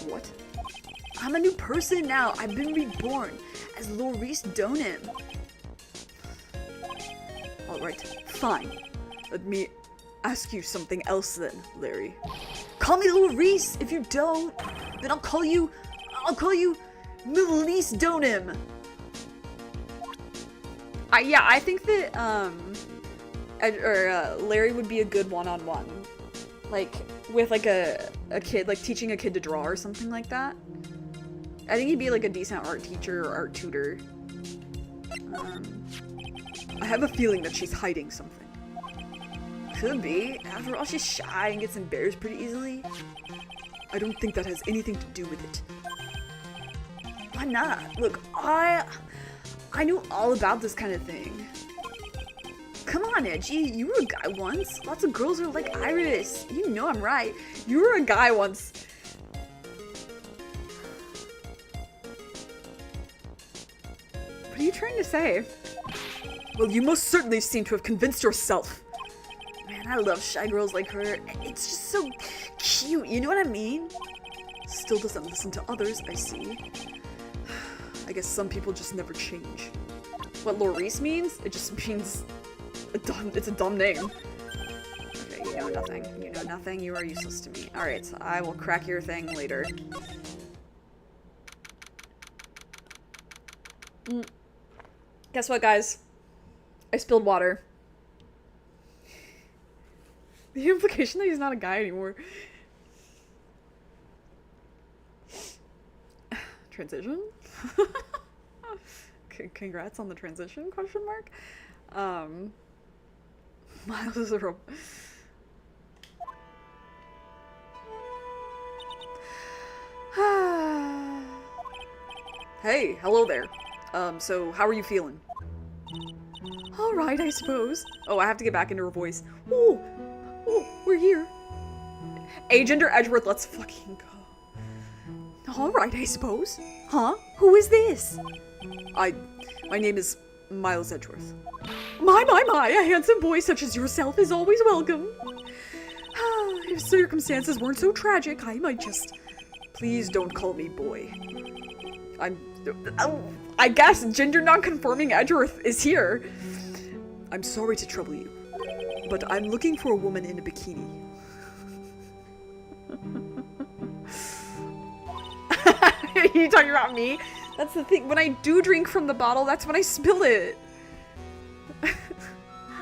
What? I'm a new person now. I've been reborn as Maurice Donim. Alright, fine. Let me ask you something else then, Larry. Call me Maurice. If you don't, then I'll call you Maurice Donim. Yeah, I think that, Larry would be a good one-on-one. Like, with, like, a kid, like, teaching a kid to draw or something like that. I think he'd be like a decent art teacher or art tutor. I have a feeling that she's hiding something. Could be. After all, she's shy and gets embarrassed pretty easily. I don't think that has anything to do with it. Why not? Look, I knew all about this kind of thing. Come on, Edgy. You were a guy once. Lots of girls are like Iris. You know I'm right. You were a guy once. What are you trying to say? Well, you most certainly seem to have convinced yourself. Man, I love shy girls like her. It's just so cute, you know what I mean? Still doesn't listen to others, I see. I guess some people just never change. What Laurice means? It just means it's a dumb name. Okay, you know nothing. You know nothing. You are useless to me. Alright, so I will crack your thing later. Guess what, guys? I spilled water. The implication that he's not a guy anymore. Transition? Congrats on the transition, question mark? Miles is a robot. Hey, hello there. So how are you feeling? Alright, I suppose. Oh, I have to get back into her voice. Ooh, we're here. Agent or Edgeworth, let's fucking go. Alright, I suppose. Huh? Who is this? My name is Miles Edgeworth. My, a handsome boy such as yourself is always welcome. If circumstances weren't so tragic, I might just... Please don't call me boy. I guess gender non-conforming Edgeworth is here. I'm sorry to trouble you, but I'm looking for a woman in a bikini. Are you talking about me? That's the thing. When I do drink from the bottle, that's when I spill it.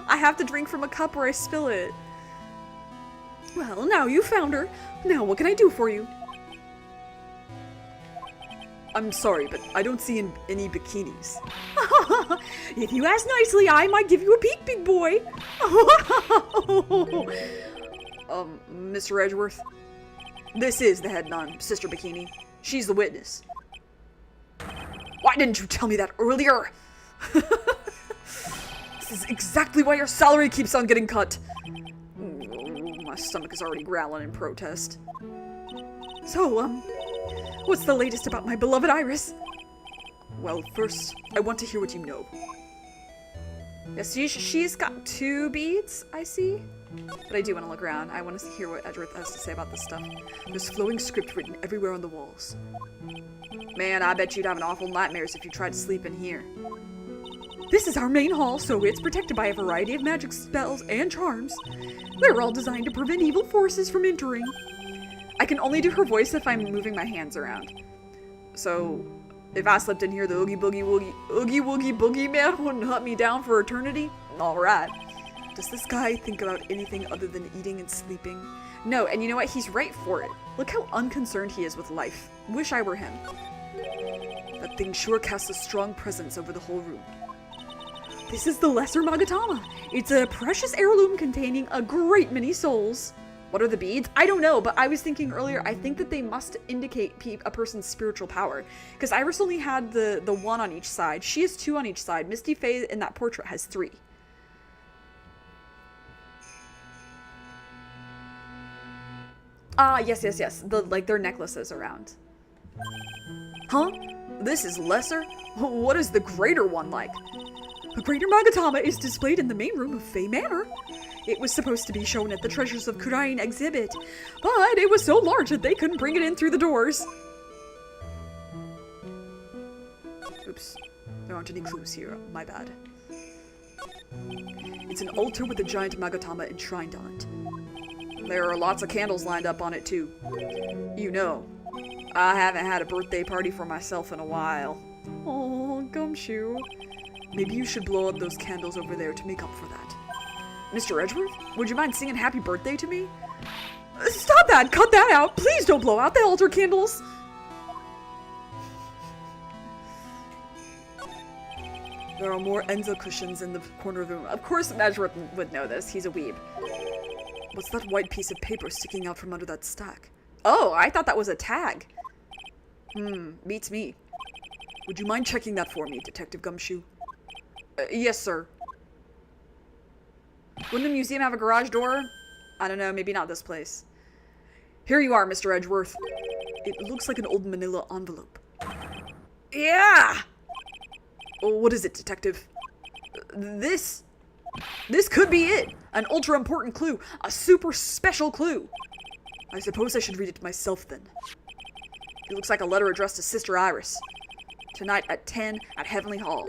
I have to drink from a cup or I spill it. Well, now you found her. Now what can I do for you? I'm sorry, but I don't see any bikinis. If you ask nicely, I might give you a peek, big boy. Mr. Edgeworth, this is the head nun, Sister Bikini. She's the witness. Why didn't you tell me that earlier? This is exactly why your salary keeps on getting cut. My stomach is already growling in protest. So, what's the latest about my beloved Iris? Well, first, I want to hear what you know. Yes, she's got 2 beads, I see. But I do want to look around. I want to hear what Edgeworth has to say about this stuff. There's flowing script written everywhere on the walls. Man, I bet you'd have an awful nightmares if you tried to sleep in here. This is our main hall, so it's protected by a variety of magic spells and charms. They're all designed to prevent evil forces from entering. I can only do her voice if I'm moving my hands around. So, if I slept in here, the Oogie Woogie Boogie Man wouldn't hunt me down for eternity? Alright. Does this guy think about anything other than eating and sleeping? No, and you know what? He's right for it. Look how unconcerned he is with life. Wish I were him. That thing sure casts a strong presence over the whole room. This is the Lesser Magatama. It's a precious heirloom containing a great many souls. What are the beads? I don't know, but I was thinking earlier, I think that they must indicate a person's spiritual power. Because Iris only had the 1 on each side. She has 2 on each side. Misty Faye in that portrait has 3. Ah, yes. Their necklaces around. Huh? This is lesser? What is the greater one like? The greater Magatama is displayed in the main room of Fae Manor. It was supposed to be shown at the Treasures of Kurain exhibit, but it was so large that they couldn't bring it in through the doors. Oops. There aren't any clues here. My bad. It's an altar with a giant Magatama enshrined on it. There are lots of candles lined up on it, too. You know, I haven't had a birthday party for myself in a while. Oh, Gumshoe. Maybe you should blow out those candles over there to make up for that. Mr. Edgeworth, would you mind singing happy birthday to me? Stop that! Cut that out! Please don't blow out the altar candles! There are more Enza cushions in the corner of the room. Of course Edgeworth would know this. He's a weeb. What's that white piece of paper sticking out from under that stack? Oh, I thought that was a tag. Beats me. Would you mind checking that for me, Detective Gumshoe? Yes, sir. Wouldn't the museum have a garage door? I don't know, maybe not this place. Here you are, Mr. Edgeworth. It looks like an old manila envelope. Yeah! Oh, what is it, Detective? This could be it! An ultra-important clue. A super special clue. I suppose I should read it myself, then. It looks like a letter addressed to Sister Iris. Tonight at 10 at Heavenly Hall.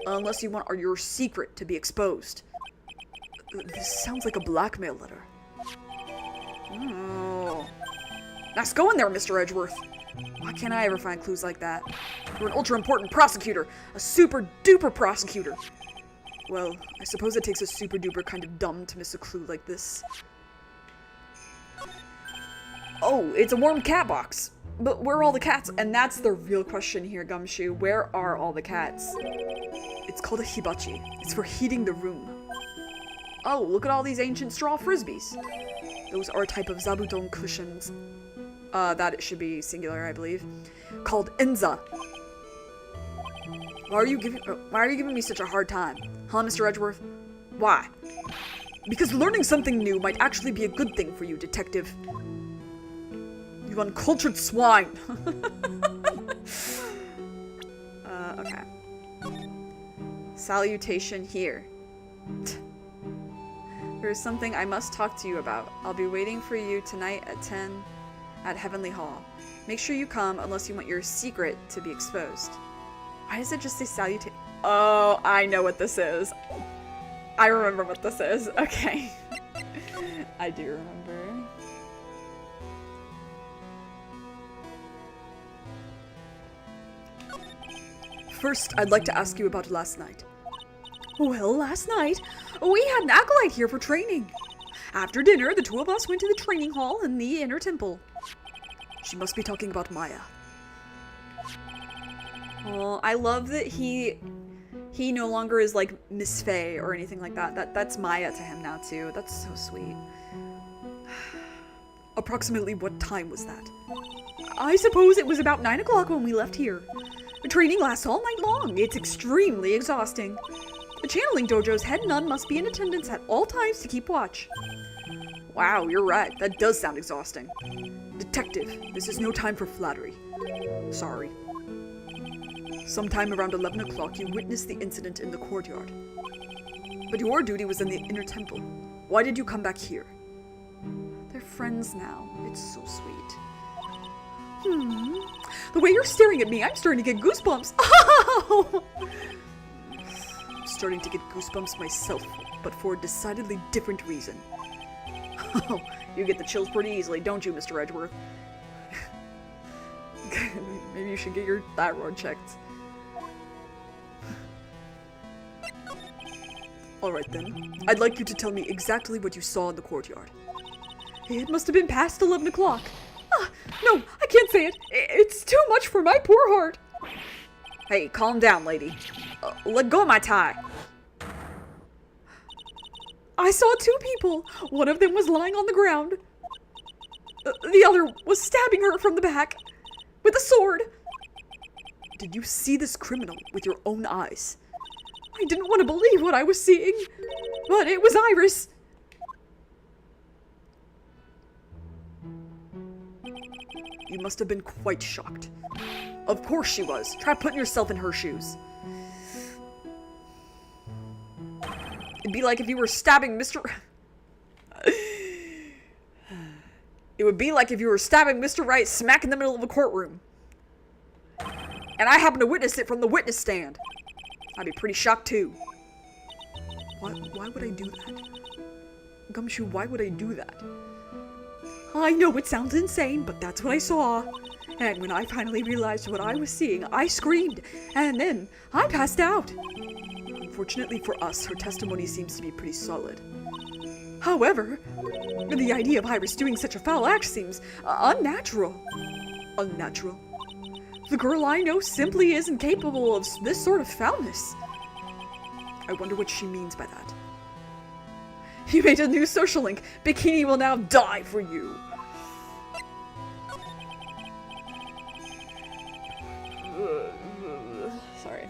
Unless you want your secret to be exposed. This sounds like a blackmail letter. Oh. Nice going there, Mr. Edgeworth. Why can't I ever find clues like that? You're an ultra-important prosecutor. A super-duper prosecutor. Well, I suppose it takes a super-duper kind of dumb to miss a clue like this. Oh, it's a warm cat box. But where are all the cats? And that's the real question here, Gumshoe. Where are all the cats? It's called a hibachi. It's for heating the room. Oh, look at all these ancient straw frisbees. Those are a type of zabuton cushions. That it should be singular, I believe. Called Enza. Why are you giving me such a hard time? Huh, Mr. Edgeworth? Why? Because learning something new might actually be a good thing for you, Detective. You uncultured swine. Okay. Salutation here. There is something I must talk to you about. I'll be waiting for you tonight at 10 at Heavenly Hall. Make sure you come unless you want your secret to be exposed. Why does it just say salutation? Oh, I know what this is. I remember what this is. Okay. I do remember. First, I'd like to ask you about last night. Well, last night, we had an acolyte here for training. After dinner, the two of us went to the training hall in the inner temple. She must be talking about Maya. Oh, I love that he no longer is like Miss Faye or anything like that. That's Maya to him now too. That's so sweet. Approximately what time was that? I suppose it was about 9 o'clock when we left here. The training lasts all night long. It's extremely exhausting. The channeling dojo's head nun must be in attendance at all times to keep watch. Wow, you're right. That does sound exhausting. Detective, this is no time for flattery. Sorry. Sometime around 11 o'clock, you witnessed the incident in the courtyard. But your duty was in the inner temple. Why did you come back here? They're friends now. It's so sweet. The way you're staring at me, I'm starting to get goosebumps. Oh! I'm starting to get goosebumps myself, but for a decidedly different reason. Oh, you get the chills pretty easily, don't you, Mr. Edgeworth? Maybe you should get your thyroid checked. Alright then, I'd like you to tell me exactly what you saw in the courtyard. It must have been past 11 o'clock. No, I can't say it. It's too much for my poor heart. Hey, calm down, lady. Let go of my tie. I saw two people. One of them was lying on the ground. The other was stabbing her from the back with a sword. Did you see this criminal with your own eyes? I didn't want to believe what I was seeing, but it was Iris. You must have been quite shocked. Of course she was. Try putting yourself in her shoes. It'd be like if you were stabbing Mr. It would be like if you were stabbing Mr. Wright smack in the middle of a courtroom. And I happen to witness it from the witness stand. I'd be pretty shocked too. Why would I do that? Gumshoe, why would I do that? I know it sounds insane, but that's what I saw. And when I finally realized what I was seeing, I screamed, and then I passed out. Unfortunately for us, her testimony seems to be pretty solid. However, the idea of Iris doing such a foul act seems unnatural. Unnatural? The girl I know simply isn't capable of this sort of foulness. I wonder what she means by that. You made a new social link. Bikini will now die for you. Sorry.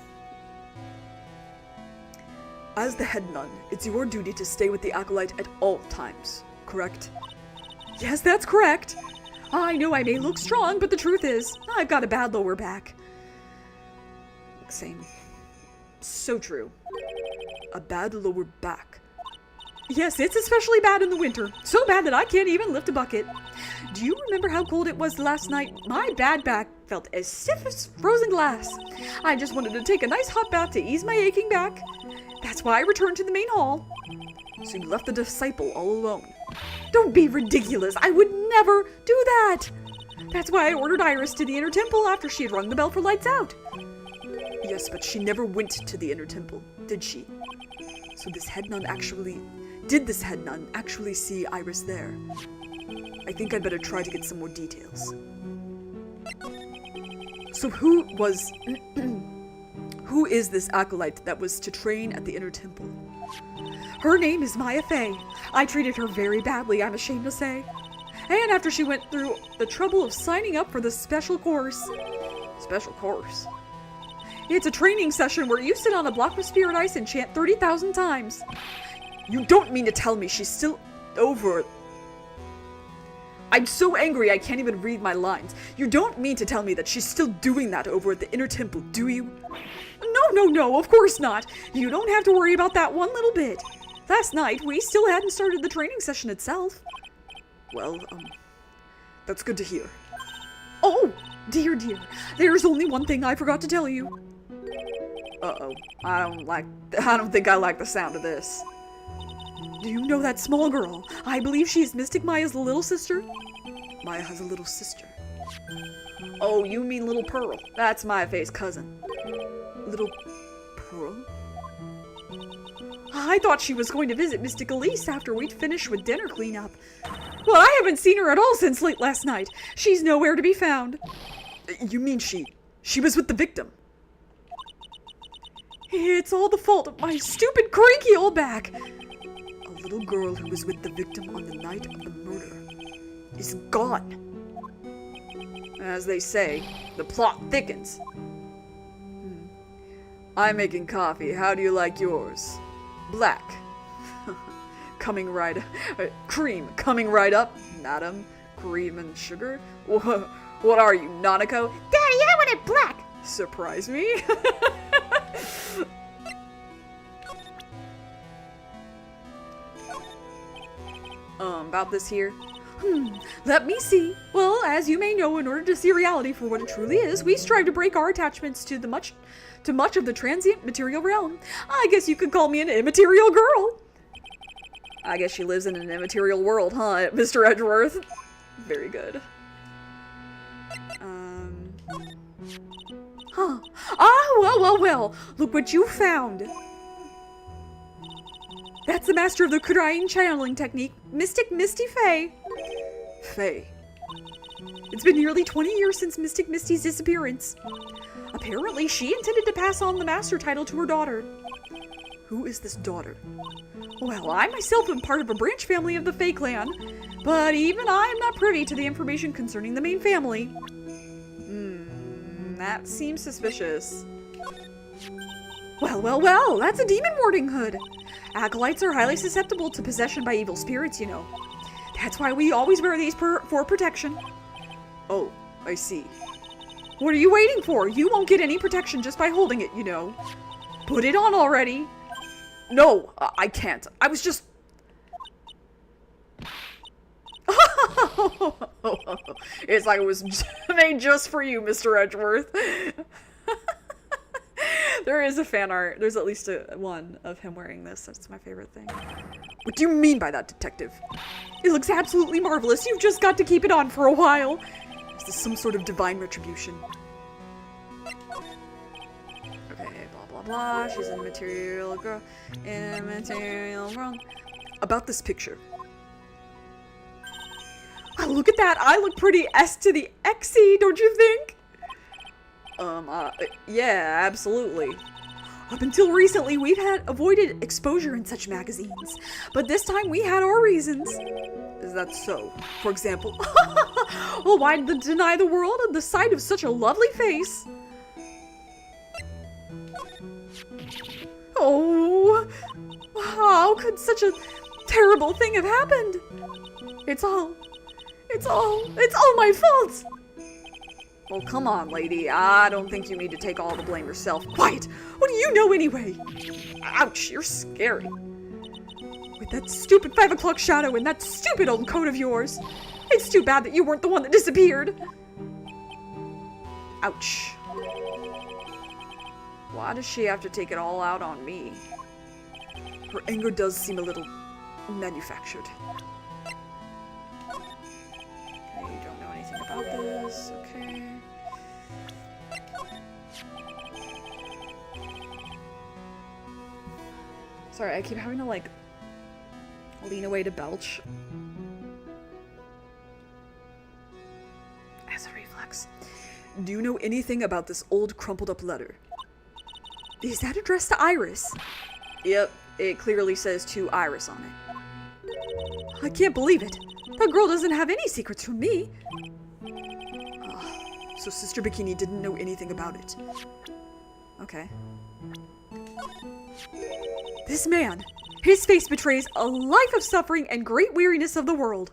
As the head nun, it's your duty to stay with the acolyte at all times, correct? Yes, that's correct. I know I may look strong, but the truth is, I've got a bad lower back. Same. So true. A bad lower back. Yes, it's especially bad in the winter. So bad that I can't even lift a bucket. Do you remember how cold it was last night? My bad back felt as stiff as frozen glass. I just wanted to take a nice hot bath to ease my aching back. That's why I returned to the main hall. So you left the disciple all alone. Don't be ridiculous. I would never do that. That's why I ordered Iris to the inner temple after she had rung the bell for lights out. Yes, but she never went to the inner temple, did she? So this head nun actually... Did this head nun actually see Iris there? I think I'd better try to get some more details. So who was... who is this acolyte that was to train at the inner temple? Her name is Maya Fey. I treated her very badly, I'm ashamed to say. And after she went through the trouble of signing up for the special course... Special course? It's a training session where you sit on a block of spirit ice and chant 30,000 times. You don't mean to tell me she's still over... I'm so angry I can't even read my lines. You don't mean to tell me that she's still doing that over at the inner temple, do you? No, of course not. You don't have to worry about that one little bit. Last night, we still hadn't started the training session itself. Well, that's good to hear. Oh, dear. There's only one thing I forgot to tell you. Uh-oh. I don't think I like the sound of this. Do you know that small girl? I believe she is Mystic Maya's little sister. Maya has a little sister. Oh, you mean Little Pearl. That's Maya Fey's cousin. Little Pearl? I thought she was going to visit Mystic Elise after we'd finished with dinner cleanup. Well, I haven't seen her at all since late last night. She's nowhere to be found. You mean she was with the victim? It's all the fault of my stupid cranky old back. A little girl who was with the victim on the night of the murder is gone. As they say, the plot thickens. I'm making coffee. How do you like yours? Black. Coming right up. Cream. Coming right up, madam. Cream and sugar? What are you, Nanako? Daddy, I want it black. Surprise me? About this here? Let me see. Well, as you may know, in order to see reality for what it truly is, we strive to break our attachments to much of the transient material realm. I guess you could call me an immaterial girl. I guess she lives in an immaterial world, huh, Mr. Edgeworth? Very good. Huh. Ah, well. Look what you found. That's the master of the crying channeling technique, Mystic Misty Fey. Fey. It's been nearly 20 years since Mystic Misty's disappearance. Apparently, she intended to pass on the master title to her daughter. Who is this daughter? Well, I myself am part of a branch family of the Fey clan, but even I am not privy to the information concerning the main family. That seems suspicious. Well, that's a demon warding hood. Acolytes are highly susceptible to possession by evil spirits, you know. That's why we always wear these for protection. Oh, I see. What are you waiting for? You won't get any protection just by holding it, you know. Put it on already. No, I can't. I was just... It's like it was made just for you, Mr. Edgeworth. There is a fan art. There's at least one of him wearing this. That's my favorite thing. What do you mean by that, detective? It looks absolutely marvelous. You've just got to keep it on for a while. Is this some sort of divine retribution? Okay, blah, blah, blah. She's an immaterial girl. Immaterial world. About this picture. Oh, look at that. I look pretty S to the Xy, don't you think? Yeah, absolutely. Up until recently, we've had avoided exposure in such magazines, but this time we had our reasons. Is that so? For example, well, why deny the world the sight of such a lovely face? Oh, how could such a terrible thing have happened? It's all my fault. Well, come on, lady. I don't think you need to take all the blame yourself. Quiet! What do you know anyway? Ouch, you're scary. With that stupid 5 o'clock shadow and that stupid old coat of yours. It's too bad that you weren't the one that disappeared. Ouch. Why does she have to take it all out on me? Her anger does seem a little manufactured. Okay, you don't know anything about this. Okay. Sorry, I keep having to, like, lean away to belch. As a reflex. Do you know anything about this old crumpled up letter? Is that addressed to Iris? Yep, it clearly says to Iris on it. I can't believe it. That girl doesn't have any secrets from me. So Sister Bikini didn't know anything about it. Okay. This man, his face betrays a life of suffering and great weariness of the world.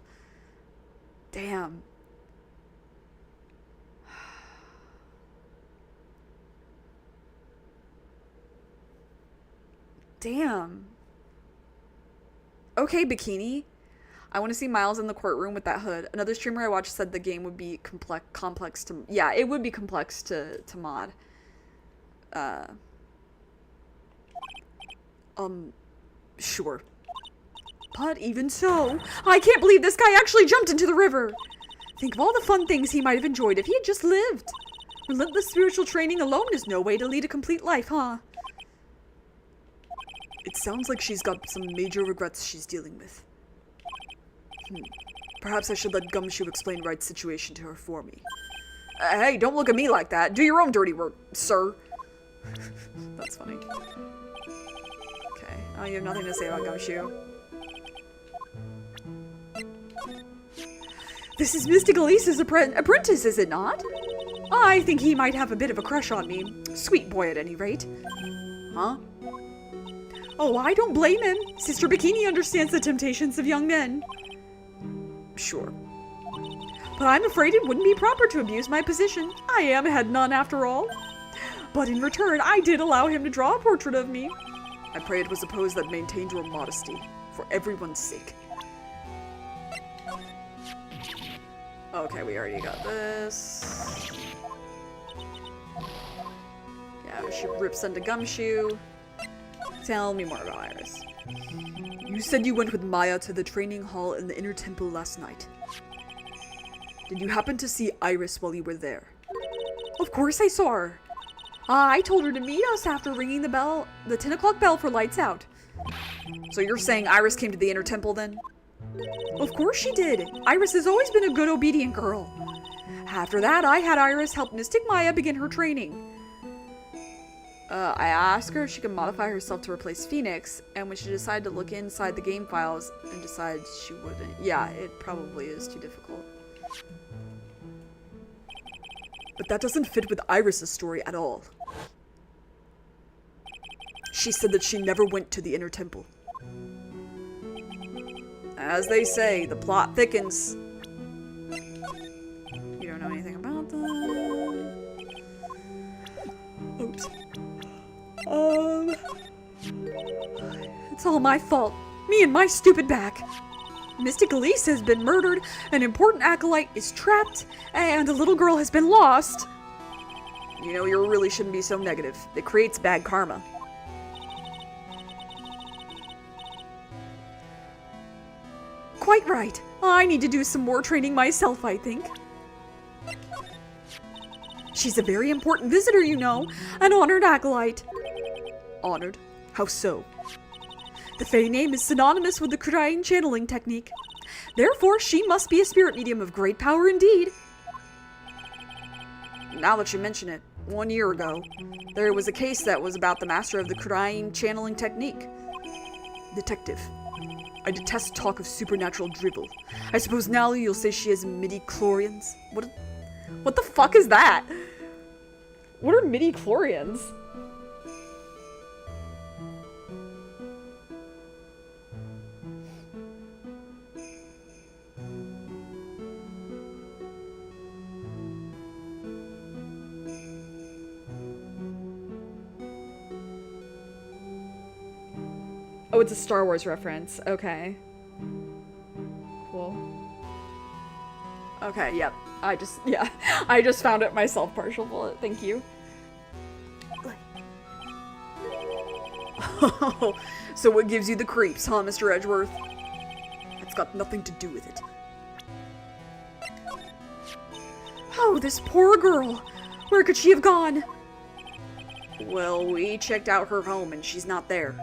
Damn. Damn. Okay, Bikini. I want to see Miles in the courtroom with that hood. Another streamer I watched said the game would be complex to... Yeah, it would be complex to mod. Sure. But even so, I can't believe this guy actually jumped into the river. Think of all the fun things he might have enjoyed if he had just lived. Relentless spiritual training alone is no way to lead a complete life, huh? It sounds like she's got some major regrets she's dealing with. Perhaps I should let Gumshoe explain Wright's situation to her for me. Hey, don't look at me like that. Do your own dirty work, sir. That's funny. Okay. Oh, you have nothing to say about Gumshoe. This is Mystic Elise's apprentice, is it not? I think he might have a bit of a crush on me. Sweet boy at any rate. Huh? Oh, I don't blame him. Sister Bikini understands the temptations of young men. Sure. But I'm afraid it wouldn't be proper to abuse my position. I am head nun after all. But in return, I did allow him to draw a portrait of me. I pray it was a pose that maintained your modesty, for everyone's sake. Okay, we already got this. Yeah, she rips into Gumshoe. Tell me more about Iris. You said you went with Maya to the training hall in the inner temple last night. Did you happen to see Iris while you were there? Of course I saw her. I told her to meet us after ringing the bell, the 10 o'clock bell for lights out. So you're saying Iris came to the inner temple then? Of course she did. Iris has always been a good obedient girl. After that, I had Iris help Mystic Maya begin her training. I asked her if she could modify herself to replace Phoenix, and when she decided to look inside the game files and decided she wouldn't. Yeah, it probably is too difficult. But that doesn't fit with Iris's story at all. She said that she never went to the inner temple. As they say, the plot thickens. You don't know anything about that. Oops. It's all my fault. Me and my stupid back. Mystic Elise has been murdered, an important acolyte is trapped, and a little girl has been lost. You know, you really shouldn't be so negative. It creates bad karma. Quite right. I need to do some more training myself, I think. She's a very important visitor, you know. An honored acolyte. Honored? How so? The Fae name is synonymous with the crying channeling technique. Therefore, she must be a spirit medium of great power indeed. Now that you mention it, 1 year ago, there was a case that was about the master of the crying channeling technique. Detective, I detest talk of supernatural drivel. I suppose now you'll say she has midi-chlorians? What the fuck is that? What are midi-chlorians? Oh, it's a Star Wars reference. Okay. Cool. Okay, yep. I just found it myself, partial bullet. Thank you. So what gives you the creeps, huh, Mr. Edgeworth? It's got nothing to do with it. Oh, this poor girl. Where could she have gone? Well, we checked out her home and she's not there.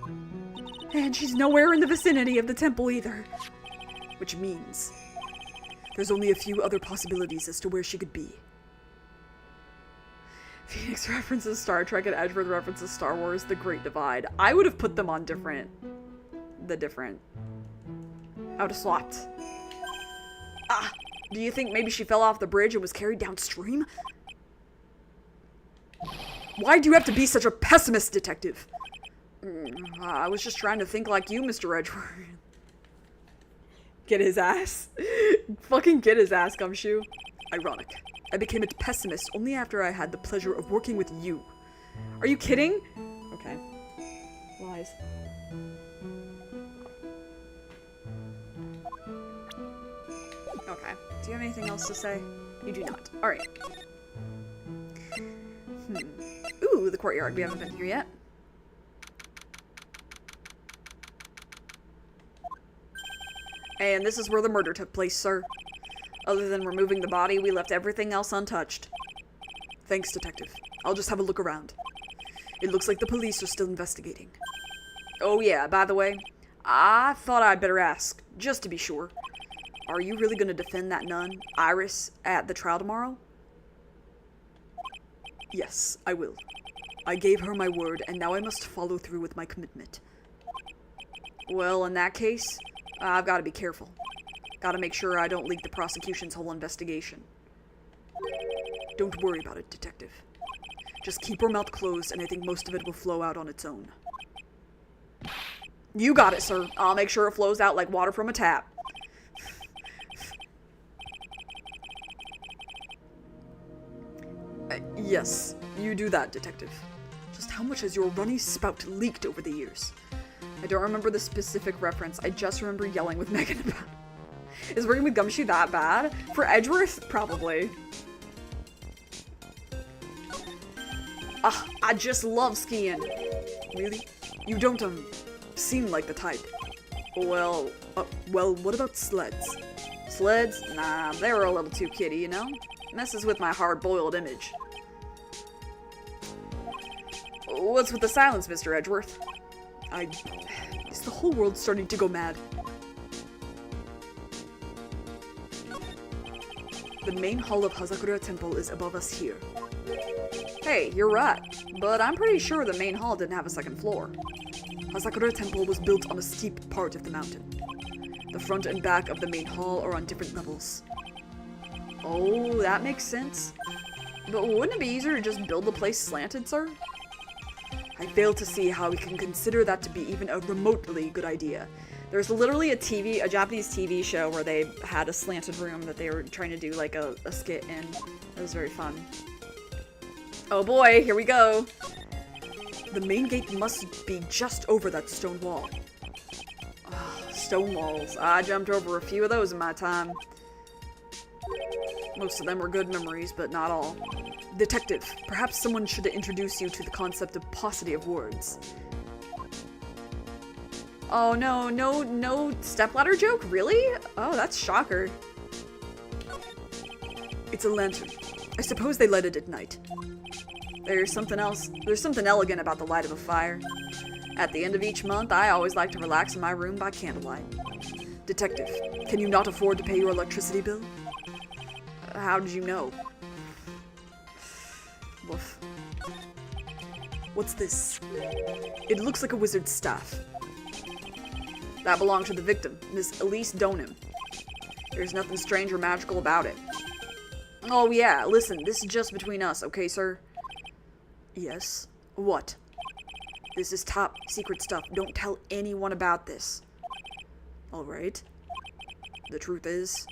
And she's nowhere in the vicinity of the temple either. Which means there's only a few other possibilities as to where she could be. Phoenix references Star Trek and Edgeworth references Star Wars, The Great Divide. I would have put them on different. I would have swapped. Ah! Do you think maybe she fell off the bridge and was carried downstream? Why do you have to be such a pessimist, detective? I was just trying to think like you, Mr. Edgeworth. Get his ass. Fucking get his ass, Gumshoe. Ironic. I became a pessimist only after I had the pleasure of working with you. Are you kidding? Okay. Lies. Okay. Do you have anything else to say? You do not. Alright. Ooh, the courtyard. We haven't been here yet. And this is where the murder took place, sir. Other than removing the body, we left everything else untouched. Thanks, detective. I'll just have a look around. It looks like the police are still investigating. Oh yeah, by the way, I thought I'd better ask, just to be sure. Are you really going to defend that nun, Iris, at the trial tomorrow? Yes, I will. I gave her my word, and now I must follow through with my commitment. Well, in that case, I've got to be careful. Gotta make sure I don't leak the prosecution's whole investigation. Don't worry about it, detective. Just keep her mouth closed, and I think most of it will flow out on its own. You got it, sir. I'll make sure it flows out like water from a tap. Yes, you do that, detective. Just how much has your runny spout leaked over the years? I don't remember the specific reference. I just remember yelling with Megan about it. Is working with Gumshoe that bad? For Edgeworth? Probably. Ah, I just love skiing. Really? You don't, seem like the type. Well, what about sleds? Sleds? Nah, they were a little too kiddie, you know? Messes with my hard-boiled image. What's with the silence, Mr. Edgeworth? Is the whole world starting to go mad? The main hall of Hazakura Temple is above us here. Hey, you're right, but I'm pretty sure the main hall didn't have a second floor. Hazakura Temple was built on a steep part of the mountain. The front and back of the main hall are on different levels. Oh, that makes sense. But wouldn't it be easier to just build the place slanted, sir? I fail to see how we can consider that to be even a remotely good idea. There's literally a Japanese TV show where they had a slanted room that they were trying to do like a skit in. It was very fun. Oh boy, here we go. The main gate must be just over that stone wall. Oh, stone walls. I jumped over a few of those in my time. Most of them were good memories, but not all. Detective, perhaps someone should introduce you to the concept of paucity of words. Oh no stepladder joke? Really? Oh, that's shocker. It's a lantern. I suppose they light it at night. There's something elegant about the light of a fire. At the end of each month, I always like to relax in my room by candlelight. Detective, can you not afford to pay your electricity bill? How did you know? Woof. What's this? It looks like a wizard's staff. That belonged to the victim, Miss Elise Donim. There's nothing strange or magical about it. Oh yeah, listen, this is just between us, okay, sir? Yes? What? This is top secret stuff. Don't tell anyone about this. Alright. The truth is,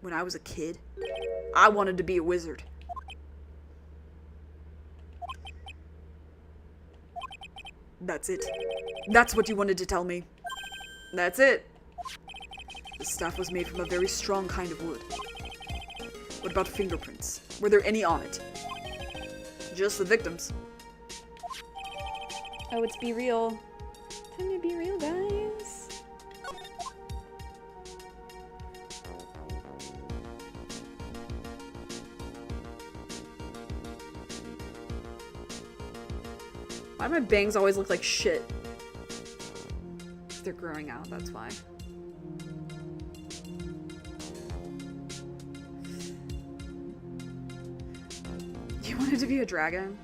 when I was a kid, I wanted to be a wizard. That's it. That's what you wanted to tell me. That's it. The staff was made from a very strong kind of wood. What about fingerprints? Were there any on it? Just the victims. Oh, it's Be Real. Time to be real, guys. Why do my bangs always look like shit? They're growing out, that's why. You wanted to be a dragon?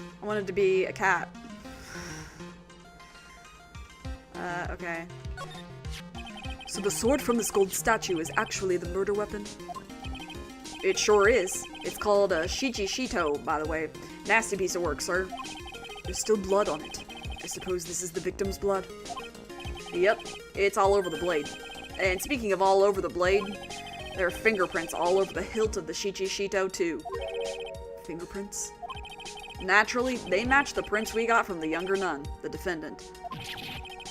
I wanted to be a cat. Okay. So the sword from this gold statue is actually the murder weapon? It sure is. It's called a Shichi Shito, by the way. Nasty piece of work, sir. There's still blood on it. I suppose this is the victim's blood? Yep, it's all over the blade. And speaking of all over the blade, there are fingerprints all over the hilt of the Shichi Shito, too. Fingerprints? Naturally, they match the prints we got from the younger nun, the defendant.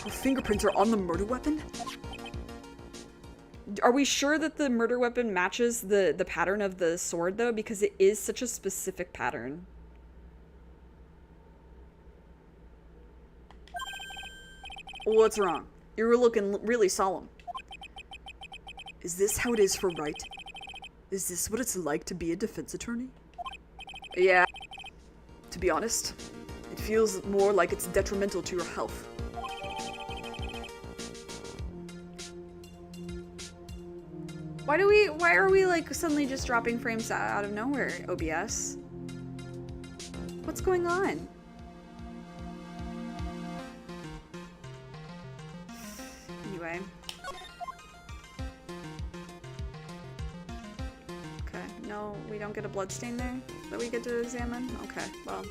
Her fingerprints are on the murder weapon? Are we sure that the murder weapon matches the pattern of the sword, though? Because it is such a specific pattern. What's wrong? You were looking really solemn. Is this how it is for right? Is this what it's like to be a defense attorney? Yeah. To be honest, it feels more like it's detrimental to your health. Why are we like suddenly just dropping frames out of nowhere, OBS? What's going on? Anyway. Okay, no, we don't get a bloodstain there that we get to examine? Okay, well,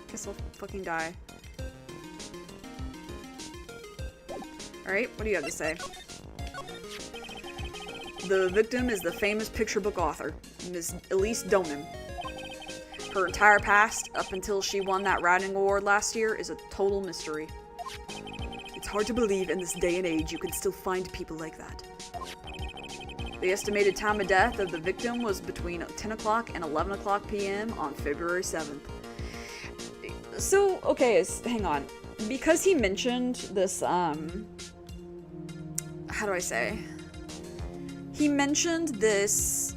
guess I'll fucking die. Alright, what do you have to say? The victim is the famous picture book author, Ms. Elise Donim. Her entire past, up until she won that writing award last year, is a total mystery. It's hard to believe in this day and age you can still find people like that. The estimated time of death of the victim was between 10 o'clock and 11 o'clock p.m. on February 7th. So, okay, hang on. Because he mentioned this, How do I say? He mentioned this,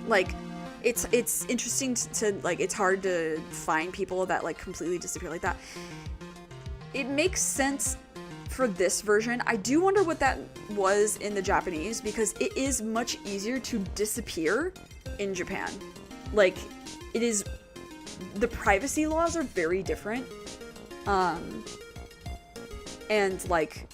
like, it's interesting to like, it's hard to find people that, like, completely disappear like that. It makes sense for this version. I do wonder what that was in the Japanese, because it is much easier to disappear in Japan. Like, it is, the privacy laws are very different. And, like,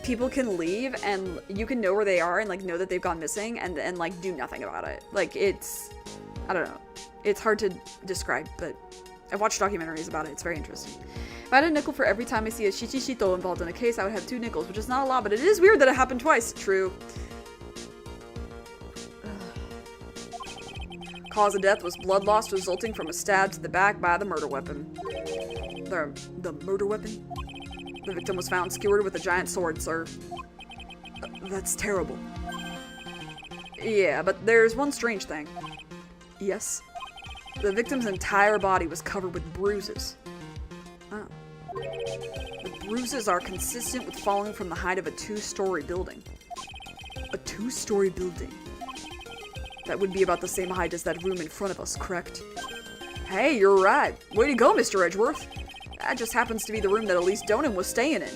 people can leave and you can know where they are and, like, know that they've gone missing and like, do nothing about it. Like, it's, I don't know. It's hard to describe, but I've watched documentaries about it. It's very interesting. If I had a nickel for every time I see a shichishito involved in a case, I would have 2 nickels, which is not a lot, but it is weird that it happened twice. True. Cause of death was blood loss resulting from a stab to the back by the murder weapon. The murder weapon? The victim was found skewered with a giant sword, sir. That's terrible. Yeah, but there's one strange thing. Yes? The victim's entire body was covered with bruises. Oh. The bruises are consistent with falling from the height of a 2-story building. A 2-story building? That would be about the same height as that room in front of us, correct? Hey, you're right. Way to go, Mr. Edgeworth. That just happens to be the room that Elise Donan was staying in.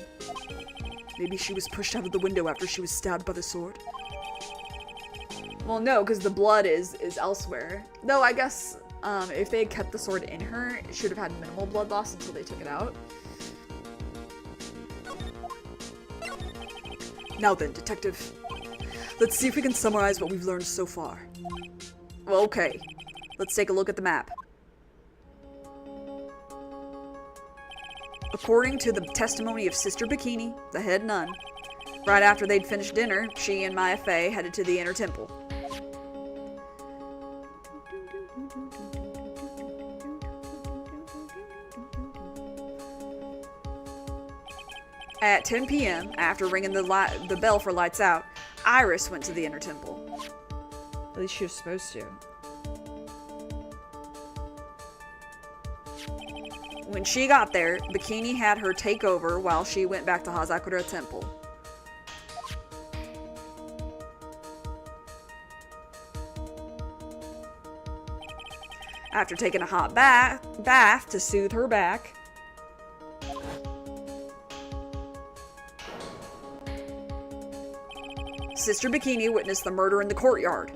Maybe she was pushed out of the window after she was stabbed by the sword. Well, no, because the blood is elsewhere. Though I guess if they had kept the sword in her, it should have had minimal blood loss until they took it out. Now then, detective. Let's see if we can summarize what we've learned so far. Well, okay. Let's take a look at the map. According to the testimony of Sister Bikini, the head nun, right after they'd finished dinner, she and Maya Fey headed to the inner temple. At 10 p.m., after ringing the bell for lights out, Iris went to the inner temple. At least she was supposed to. When she got there, Bikini had her take over while she went back to Hazakura Temple. After taking a hot bath to soothe her back, Sister Bikini witnessed the murder in the courtyard.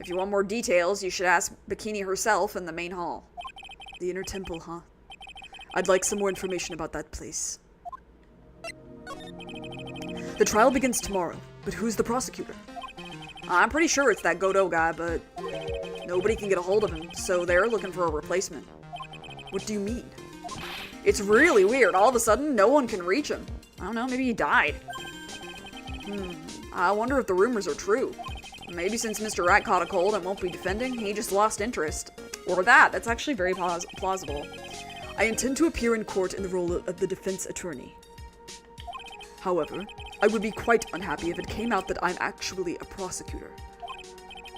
If you want more details, you should ask Bikini herself in the main hall. The inner temple, huh? I'd like some more information about that place. The trial begins tomorrow, but who's the prosecutor? I'm pretty sure it's that Godot guy, but nobody can get a hold of him, so they're looking for a replacement. What do you mean? It's really weird. All of a sudden, no one can reach him. I don't know, maybe he died. I wonder if the rumors are true. Maybe since Mr. Wright caught a cold and won't be defending, he just lost interest. Or that's actually very plausible. I intend to appear in court in the role of the defense attorney. However, I would be quite unhappy if it came out that I'm actually a prosecutor.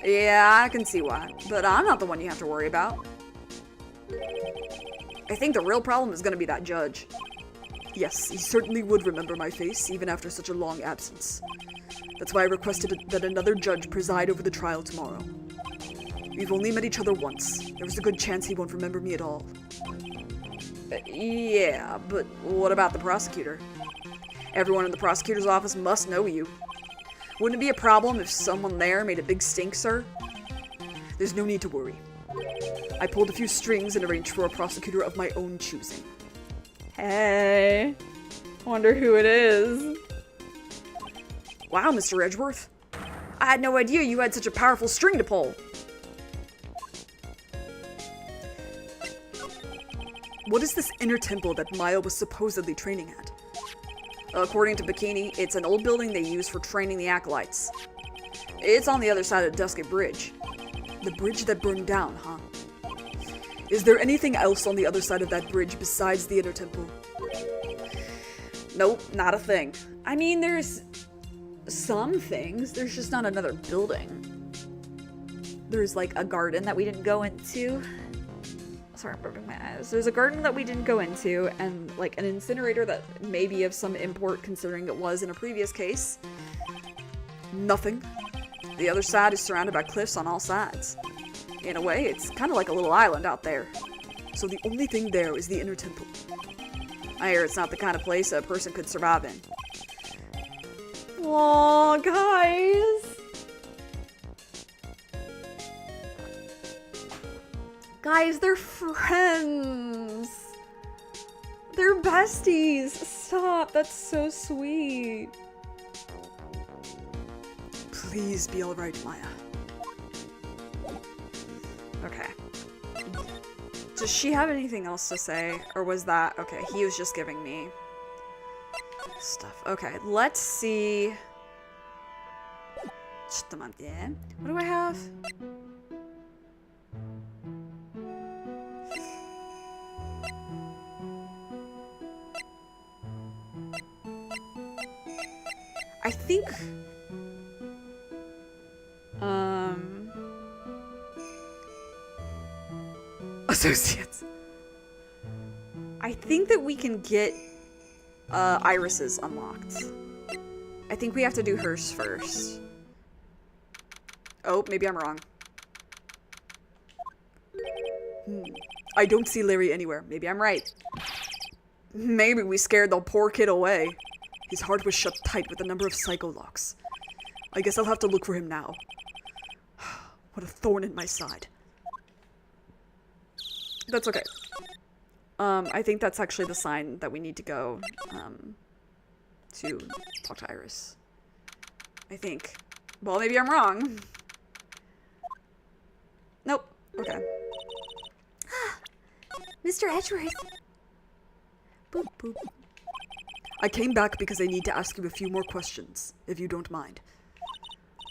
Yeah, I can see why. But I'm not the one you have to worry about. I think the real problem is going to be that judge. Yes, he certainly would remember my face, even after such a long absence. That's why I requested that another judge preside over the trial tomorrow. We've only met each other once. There's a good chance he won't remember me at all. Yeah, but what about the prosecutor? Everyone in the prosecutor's office must know you. Wouldn't it be a problem if someone there made a big stink, sir? There's no need to worry. I pulled a few strings and arranged for a prosecutor of my own choosing. Hey. Wonder who it is. Wow, Mr. Edgeworth. I had no idea you had such a powerful string to pull. What is this inner temple that Maya was supposedly training at? According to Bikini, it's an old building they use for training the acolytes. It's on the other side of the Dusky Bridge. The bridge that burned down, huh? Is there anything else on the other side of that bridge besides the inner temple? Nope, not a thing. I mean, there's some things. There's just not another building. There's like a garden that we didn't go into. Sorry, I'm rubbing my eyes. There's a garden that we didn't go into, and like an incinerator that may be of some import considering it was in a previous case. Nothing. The other side is surrounded by cliffs on all sides. In a way, it's kind of like a little island out there. So the only thing there is the inner temple. I hear it's not the kind of place a person could survive in. Aw, guys. Guys, they're friends. They're besties. Stop, that's so sweet. Please be alright, Maya. Okay. Does she have anything else to say? Or was that... Okay, he was just giving me stuff. Okay, let's see. What do I have? I think... Associates. I think that we can get Iris's unlocked. I think we have to do hers first. Oh, maybe I'm wrong. I don't see Larry anywhere. Maybe I'm right. Maybe we scared the poor kid away. His heart was shut tight with a number of psycho locks. I guess I'll have to look for him now. What a thorn in my side. That's okay. I think that's actually the sign that we need to go, to talk to Iris. I think. Well, maybe I'm wrong. Nope. Okay. Mr. Edgeworth. Boop, boop. I came back because I need to ask you a few more questions, if you don't mind.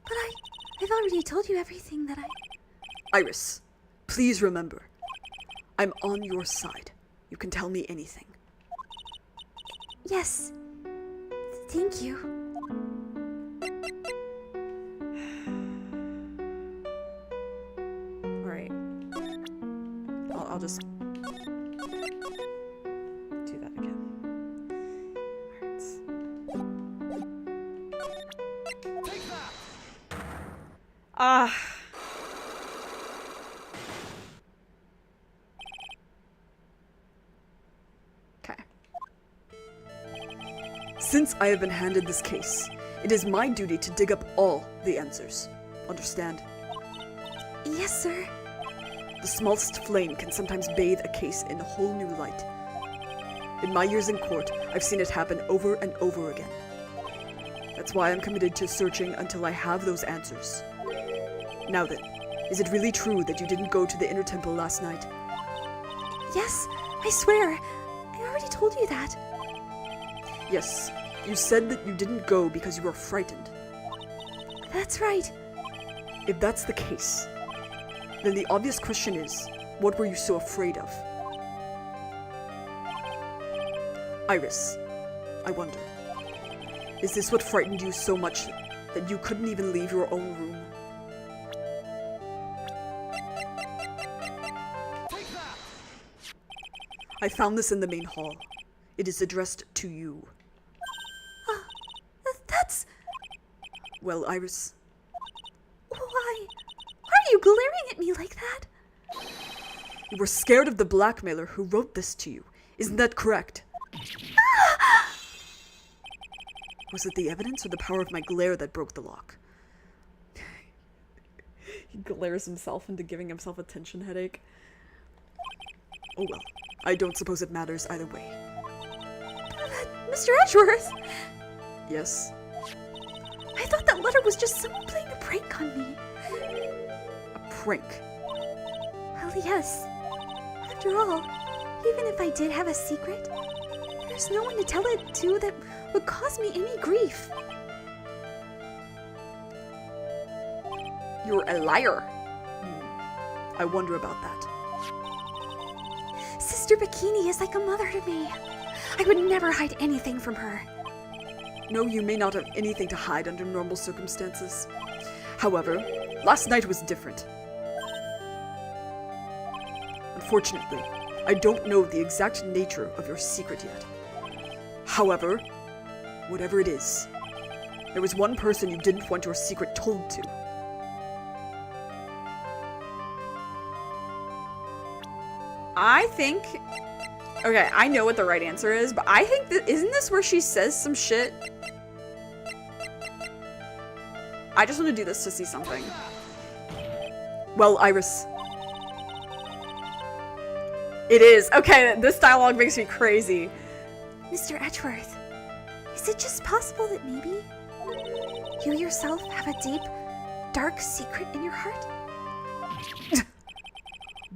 But I've already told you everything that Iris, please remember, I'm on your side. You can tell me anything. Yes. Thank you. Alright. I'll just do that again. Alright. Okay. Since I have been handed this case, it is my duty to dig up all the answers. Understand? Yes, sir. The smallest flame can sometimes bathe a case in a whole new light. In my years in court, I've seen it happen over and over again. That's why I'm committed to searching until I have those answers. Now then, is it really true that you didn't go to the inner temple last night? Yes, I swear. I already told you that. Yes, you said that you didn't go because you were frightened. That's right. If that's the case, then the obvious question is, what were you so afraid of? Iris, I wonder, is this what frightened you so much that you couldn't even leave your own room? I found this in the main hall. It is addressed to you. That's... Well, Iris, Why? Why are you glaring at me like that? you were scared of the blackmailer who wrote this to you. Isn't that correct? Was it the evidence or the power of my glare that broke the lock? He glares himself into giving himself a tension headache. Oh well, I don't suppose it matters either way. Mr. Edgeworth! Yes? I thought that letter was just someone playing a prank on me. A prank? Well, yes. After all, even if I did have a secret, there's no one to tell it to that would cause me any grief. You're a liar. I wonder about that. Sister Bikini is like a mother to me. I would never hide anything from her. No, you may not have anything to hide under normal circumstances. However, last night was different. Unfortunately, I don't know the exact nature of your secret yet. However, whatever it is, there was one person you didn't want your secret told to. I think... Okay, I know what the right answer is, but I think that... Isn't this where she says some shit? I just want to do this to see something. Well, Iris, It is. Okay, this dialogue makes me crazy. Mr. Edgeworth, is it just possible that maybe you yourself have a deep, dark secret in your heart?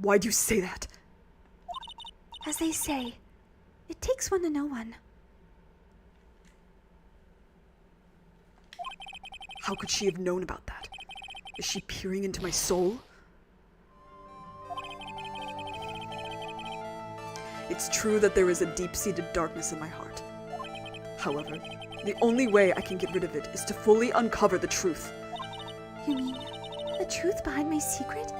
why do you say that? As they say, it takes one to know one. How could she have known about that? Is she peering into my soul? It's true that there is a deep-seated darkness in my heart. However, the only way I can get rid of it is to fully uncover the truth. You mean the truth behind my secret?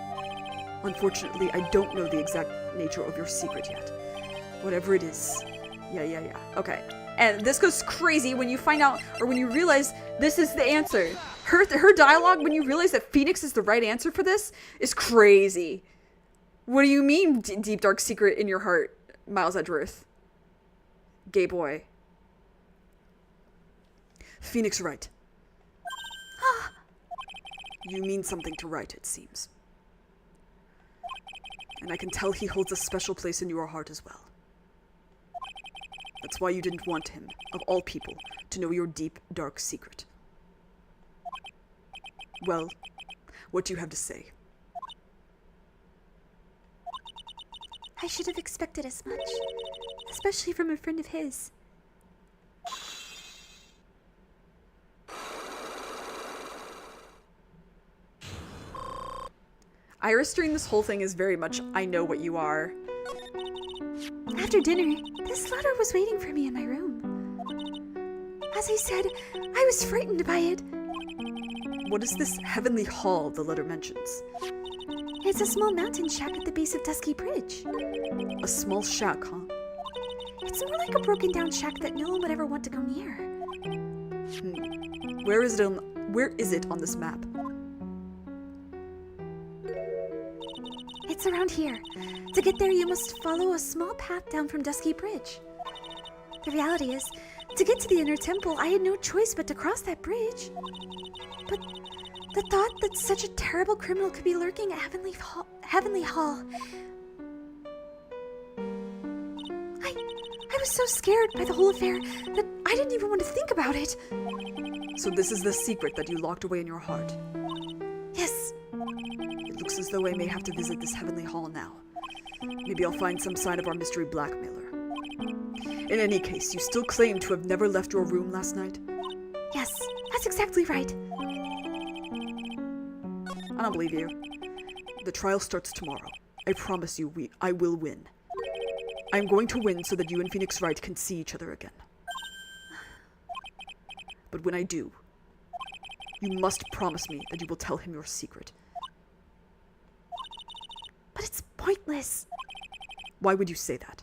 Unfortunately, I don't know the exact nature of your secret yet. Whatever it is. Yeah. Okay. And this goes crazy when you find out, or when you realize this is the answer. Her dialogue, when you realize that Phoenix is the right answer for this, is crazy. What do you mean, deep dark secret in your heart, Miles Edgeworth? Gay boy. Phoenix Wright. You mean something to Wright, it seems. And I can tell he holds a special place in your heart as well. That's why you didn't want him, of all people, to know your deep, dark secret. Well, what do you have to say? I should have expected as much, especially from a friend of his. Iris during this whole thing is very much, I know what you are. After dinner, this letter was waiting for me in my room. As I said, I was frightened by it. What is this heavenly hall the letter mentions? It's a small mountain shack at the base of Dusky Bridge. A small shack, huh? It's more like a broken down shack that no one would ever want to go near. Where is it on this map? It's around here. To get there, you must follow a small path down from Dusky Bridge. The reality is, to get to the inner temple, I had no choice but to cross that bridge. But the thought that such a terrible criminal could be lurking at Heavenly Hall. I was so scared by the whole affair that I didn't even want to think about it. So this is the secret that you locked away in your heart. Yes. It looks as though I may have to visit this heavenly hall now. Maybe I'll find some sign of our mystery blackmailer. In any case, you still claim to have never left your room last night? Yes, that's exactly right. I don't believe you. The trial starts tomorrow. I promise you, I will win. I'm going to win so that you and Phoenix Wright can see each other again. But when I do, you must promise me that you will tell him your secret. But it's pointless. Why would you say that?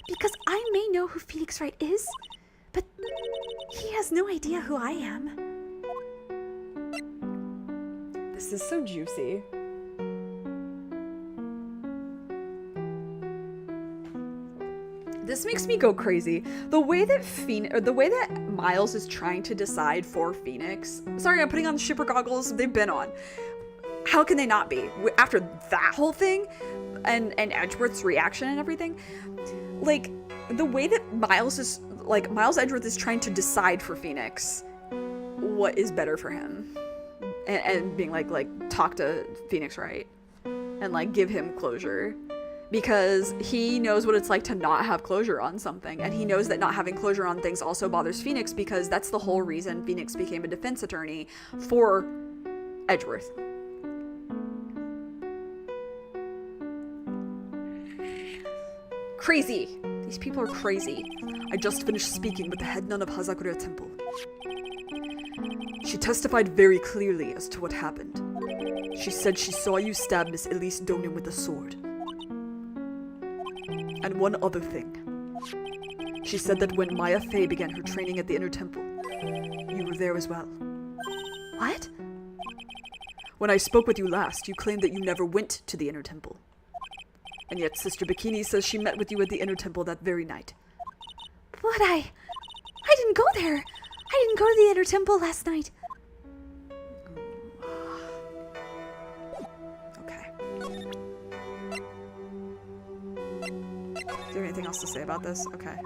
Because I may know who Phoenix Wright is, but he has no idea who I am. This is so juicy. This makes me go crazy. The way that Miles is trying to decide for Phoenix. Sorry, I'm putting on the shipper goggles. They've been on. How can they not be? After that whole thing and Edgeworth's reaction and everything, like the way that Miles Edgeworth is trying to decide for Phoenix what is better for him, and being like talk to Phoenix Wright and like give him closure. Because he knows what it's like to not have closure on something. And he knows that not having closure on things also bothers Phoenix, because that's the whole reason Phoenix became a defense attorney for Edgeworth. Crazy. These people are crazy. I just finished speaking with the head nun of Hazakura Temple. She testified very clearly as to what happened. She said she saw you stab Miss Elise Donin with a sword. And one other thing. She said that when Maya Fey began her training at the Inner Temple, you were there as well. What? When I spoke with you last, you claimed that you never went to the Inner Temple. And yet Sister Bikini says she met with you at the Inner Temple that very night. But I didn't go there. I didn't go to the Inner Temple last night. Okay. Do you have anything else to say about this? Okay.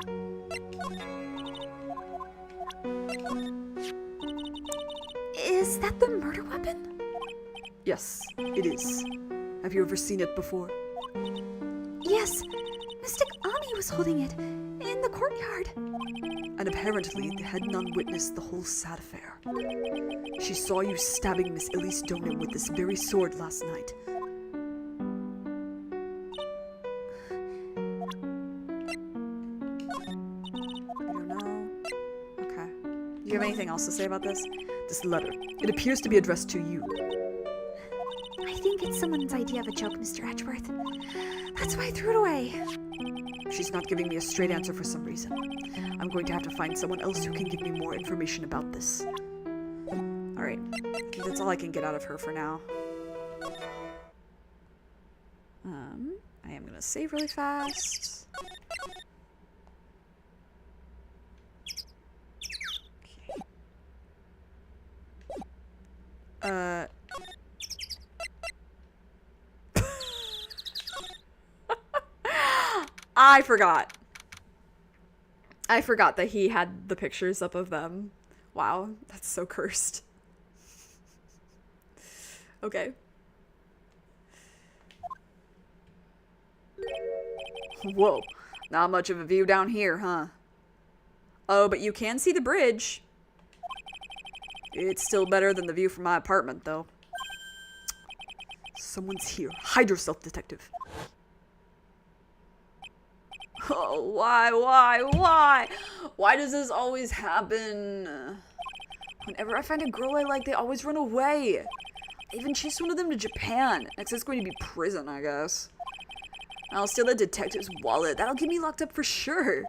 Is that the murder weapon? Yes, it is. Have you ever seen it before? Yes. Mystic Ami was holding it in the courtyard. And apparently, the head nun witnessed the whole sad affair. She saw you stabbing Miss Elise Donin with this very sword last night. Do you have anything else to say about this? This letter. It appears to be addressed to you. I think it's someone's idea of a joke, Mr. Edgeworth. That's why I threw it away. She's not giving me a straight answer for some reason. I'm going to have to find someone else who can give me more information about this. Alright. That's all I can get out of her for now. I am gonna save really fast. I forgot. I forgot that he had the pictures up of them. Wow, that's so cursed. Okay. Whoa, not much of a view down here, huh? Oh, but you can see the bridge. It's still better than the view from my apartment, though. Someone's here. Hide yourself, detective. Oh, why? Why does this always happen? Whenever I find a girl I like, they always run away. I even chased one of them to Japan. Next it's going to be prison, I guess. I'll steal the detective's wallet. That'll get me locked up for sure.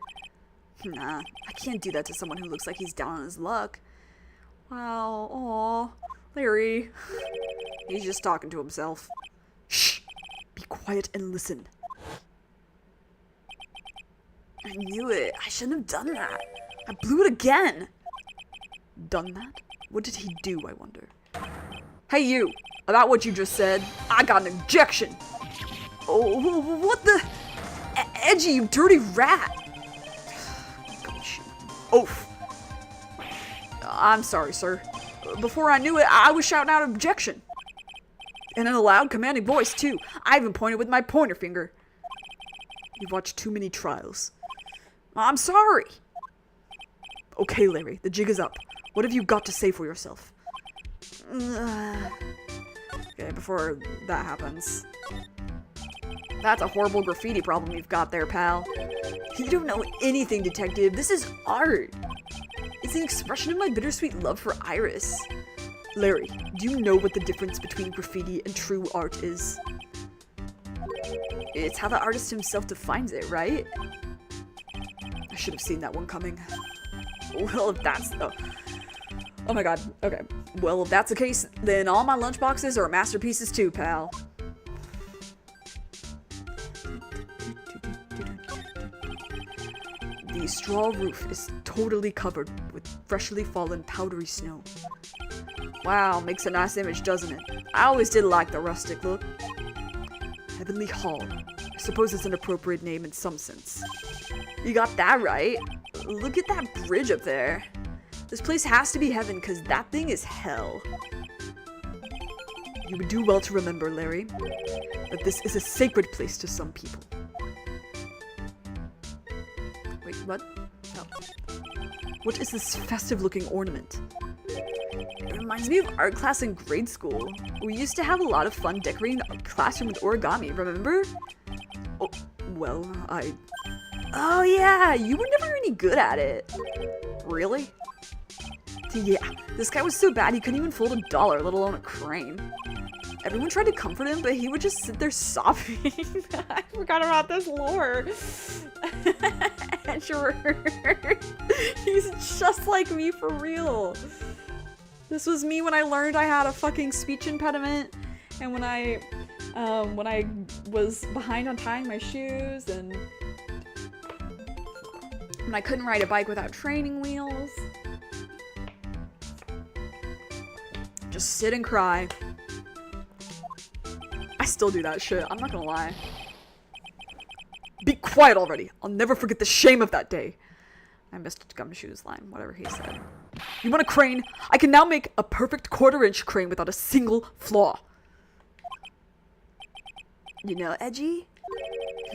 Nah, I can't do that to someone who looks like he's down on his luck. Wow, aw, Larry. He's just talking to himself. Shh! Be quiet and listen. I knew it. I shouldn't have done that. I blew it again. Done that? What did he do, I wonder? Hey, you. About what you just said, I got an objection. Oh, what the? Edgy, you dirty rat! Gosh. Oof. I'm sorry, sir. Before I knew it, I was shouting out objection. And in a loud, commanding voice, too. I even pointed with my pointer finger. You've watched too many trials. I'm sorry. Okay, Larry, the jig is up. What have you got to say for yourself? Okay, before that happens. That's a horrible graffiti problem you've got there, pal. You don't know anything, detective. This is art. It's an expression of my bittersweet love for Iris. Larry, do you know what the difference between graffiti and true art is? It's how the artist himself defines it, right? I should have seen that one coming. Well, if that's... Oh my god, okay. Well, if that's the case, then all my lunchboxes are masterpieces too, pal. The straw roof is totally covered with freshly fallen powdery snow. Wow, makes a nice image, doesn't it? I always did like the rustic look. Heavenly Hall. I suppose it's an appropriate name in some sense. You got that right. Look at that bridge up there. This place has to be heaven, because that thing is hell. You would do well to remember, Larry, that this is a sacred place to some people. Wait, what? Oh. What is this festive-looking ornament? It reminds me of art class in grade school. We used to have a lot of fun decorating the classroom with origami, remember? Oh, well, Oh yeah, you were never any good at it. Really? Yeah, this guy was so bad he couldn't even fold $1, let alone a crane. Everyone tried to comfort him, but he would just sit there sobbing. I forgot about this lore. Sure. He's just like me for real. This was me when I learned I had a fucking speech impediment, and when I was behind on tying my shoes, and when I couldn't ride a bike without training wheels. Just sit and cry. I still do that shit, I'm not gonna lie. Be quiet already! I'll never forget the shame of that day. I missed a gumshoes line, whatever he said. You want a crane? I can now make a perfect 1/4-inch crane without a single flaw. You know, Edgy?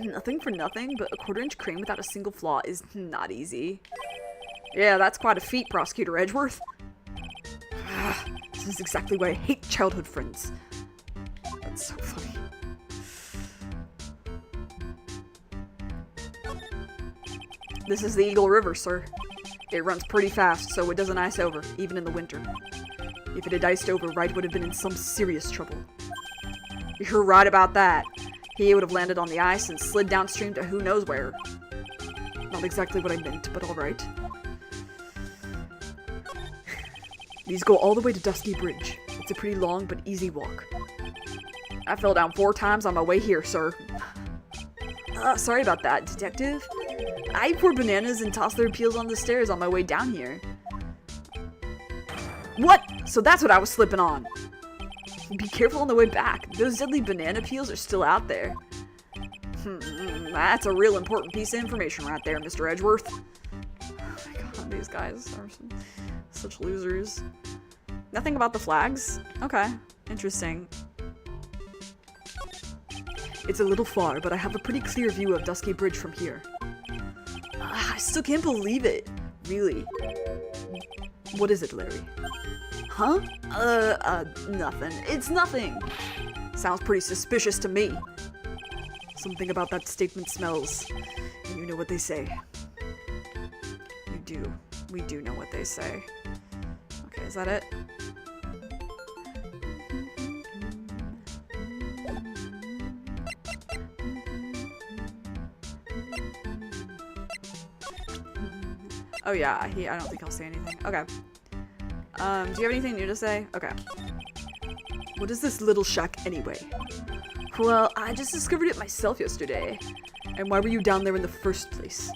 Nothing for nothing, but a 1/4-inch crane without a single flaw is not easy. Yeah, that's quite a feat, Prosecutor Edgeworth. This is exactly why I hate childhood friends. That's so funny. This is the Eagle River, sir. It runs pretty fast, so it doesn't ice over, even in the winter. If it had iced over, Wright would have been in some serious trouble. You're right about that. He would have landed on the ice and slid downstream to who knows where. Not exactly what I meant, but alright. These go all the way to Dusky Bridge. It's a pretty long but easy walk. I fell down 4 times on my way here, sir. Sorry about that, detective. I poured bananas and tossed their peels on the stairs on my way down here. What? So that's what I was slipping on. Be careful on the way back. Those deadly banana peels are still out there. That's a real important piece of information right there, Mr. Edgeworth. Oh my god, these guys are such losers. Nothing about the flags? Okay, interesting. It's a little far, but I have a pretty clear view of Dusky Bridge from here. I still can't believe it. Really. What is it, Larry? Huh? Nothing. It's nothing. Sounds pretty suspicious to me. Something about that statement smells, and you know what they say. We do. We do know what they say. Okay, is that it? Oh yeah, I don't think I'll say anything. Okay. Do you have anything new to say? Okay. What is this little shack anyway? Well, I just discovered it myself yesterday. And why were you down there in the first place?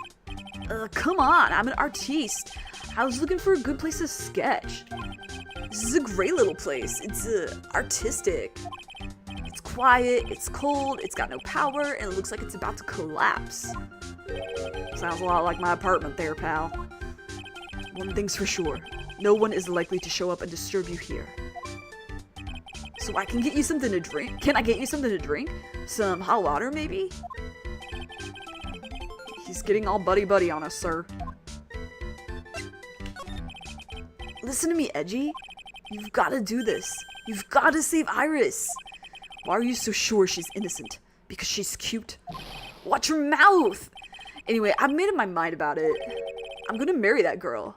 Come on, I'm an artiste. I was looking for a good place to sketch. This is a great little place. It's artistic. It's quiet, it's cold, it's got no power, and it looks like it's about to collapse. Sounds a lot like my apartment there, pal. One thing's for sure. No one is likely to show up and disturb you here. So I can get you something to drink? Can I get you something to drink? Some hot water, maybe? He's getting all buddy-buddy on us, sir. Listen to me, Edgy. You've got to do this. You've got to save Iris. Why are you so sure she's innocent? Because she's cute. Watch your mouth! Anyway, I've made up my mind about it. I'm gonna marry that girl.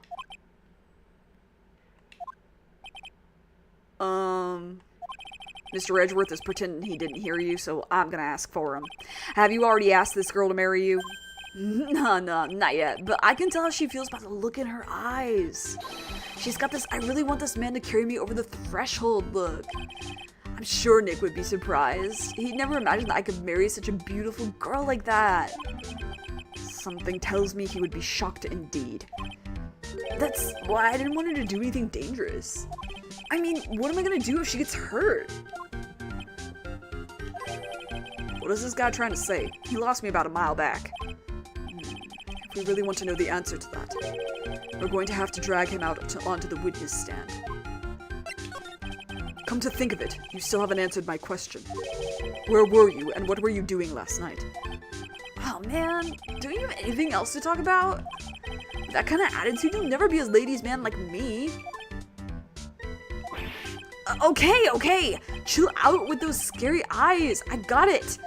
Mr. Edgeworth is pretending he didn't hear you, so I'm gonna ask for him. Have you already asked this girl to marry you? No, not yet, but I can tell how she feels by the look in her eyes. She's got this I really want this man to carry me over the threshold look. I'm sure Nick would be surprised. He'd never imagined that I could marry such a beautiful girl like that. Something tells me he would be shocked indeed. That's why I didn't want her to do anything dangerous. I mean, what am I gonna do if she gets hurt? What is this guy trying to say? He lost me about a mile back. If we really want to know the answer to that, we're going to have to drag him out onto the witness stand. Come to think of it, you still haven't answered my question. Where were you, and what were you doing last night? Oh man, don't you have anything else to talk about? With that kind of attitude, you'll never be a ladies' man like me. Okay, chill out with those scary eyes. I got it.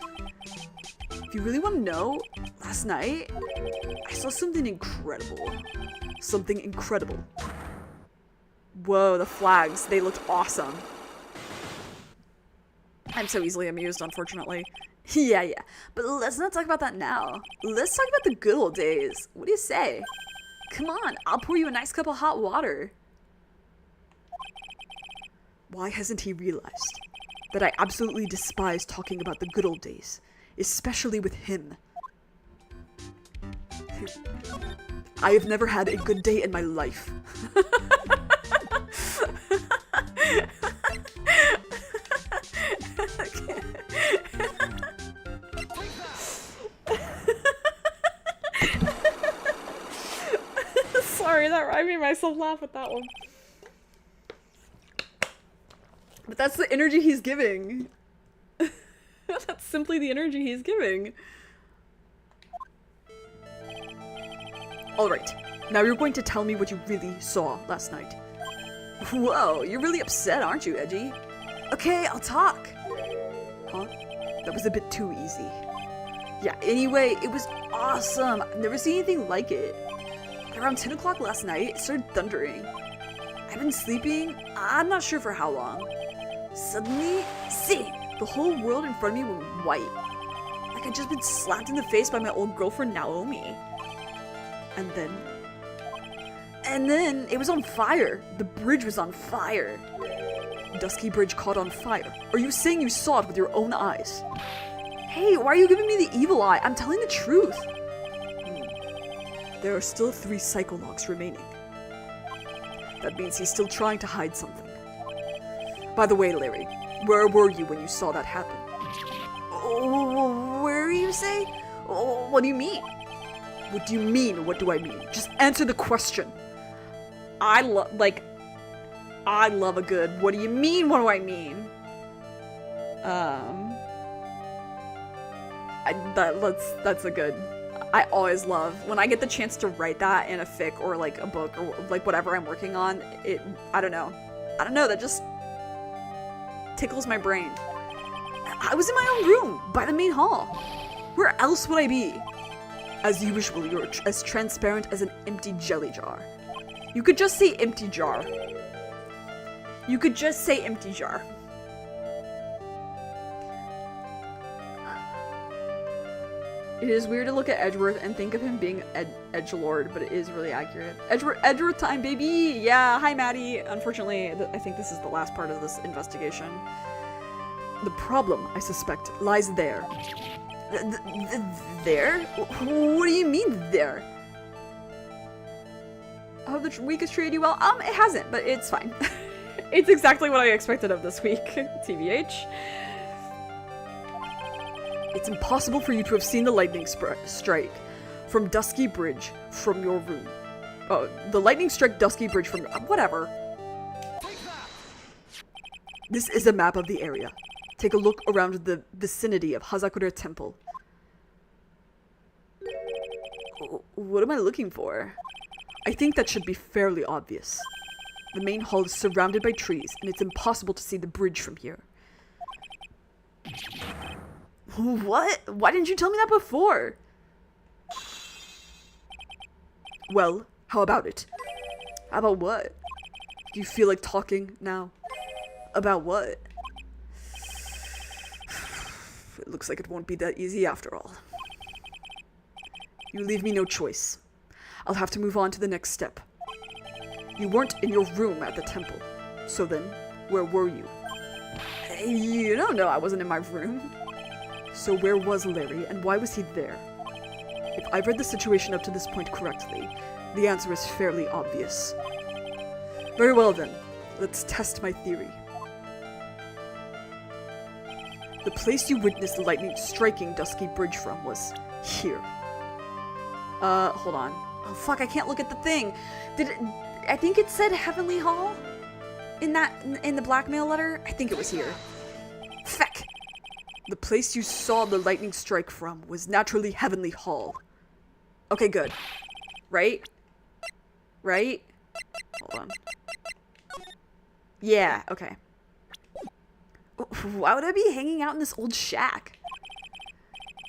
If you really want to know, last night, I saw something incredible. Something incredible. Whoa, the flags, they looked awesome. I'm so easily amused, unfortunately. Yeah, but let's not talk about that now. Let's talk about the good old days. What do you say? Come on, I'll pour you a nice cup of hot water. Why hasn't he realized that I absolutely despise talking about the good old days, especially with him? I have never had a good day in my life. Sorry, I made myself laugh at that one. But that's the energy he's giving. That's simply the energy he's giving. Alright, now you're going to tell me what you really saw last night. Whoa, you're really upset, aren't you, Edgy? Okay, I'll talk. Huh? That was a bit too easy. Yeah, anyway, it was awesome. I've never seen anything like it. Around 10 o'clock last night, it started thundering. I've been sleeping, I'm not sure for how long. Suddenly, see, the whole world in front of me went white. Like I'd just been slapped in the face by my old girlfriend Naomi. And then? And then it was on fire. The bridge was on fire. Dusky Bridge caught on fire. Are you saying you saw it with your own eyes? Hey, why are you giving me the evil eye? I'm telling the truth. There are still 3 psychologs remaining. That means he's still trying to hide something. By the way, Larry, Where were you when you saw that happen? Oh, where you say? Oh, what do you mean? What do you mean? What do I mean? Just answer the question. I love a good, what do you mean, what do I mean? That's a good, I always love, when I get the chance to write that in a fic or like a book or like whatever I'm working on, I don't know, that just tickles my brain. I was in my own room, by the main hall. Where else would I be? As usual, you're as transparent as an empty jelly jar. You could just say empty jar. You could just say empty jar. It is weird to look at Edgeworth and think of him being edgelord, but it is really accurate. Edgeworth time, baby! Yeah, hi Maddie. Unfortunately, I think this is the last part of this investigation. The problem, I suspect, lies there. There? What do you mean, there? I hope the week has treated you well. It hasn't, but it's fine. It's exactly what I expected of this week, TBH. It's impossible for you to have seen the lightning strike from Dusky Bridge from your room. Oh, the lightning struck Dusky Bridge from whatever. This is a map of the area. Take a look around the vicinity of Hazakura Temple. What am I looking for? I think that should be fairly obvious. The main hall is surrounded by trees, and it's impossible to see the bridge from here. What? Why didn't you tell me that before? Well, how about it? How about what? Do you feel like talking now? About what? It looks like it won't be that easy after all. You leave me no choice. I'll have to move on to the next step. You weren't in your room at the temple. So then, where were you? You don't know I wasn't in my room. So where was Larry, and why was he there? If I've read the situation up to this point correctly, the answer is fairly obvious. Very well then, let's test my theory. The place you witnessed the lightning striking Dusky Bridge from was here. Hold on. Oh fuck, I can't look at the thing. I think it said Heavenly Hall? In the blackmail letter? I think it was here. Feck! The place you saw the lightning strike from was naturally Heavenly Hall. Okay, good. Right? Right? Hold on. Yeah, okay. Why would I be hanging out in this old shack?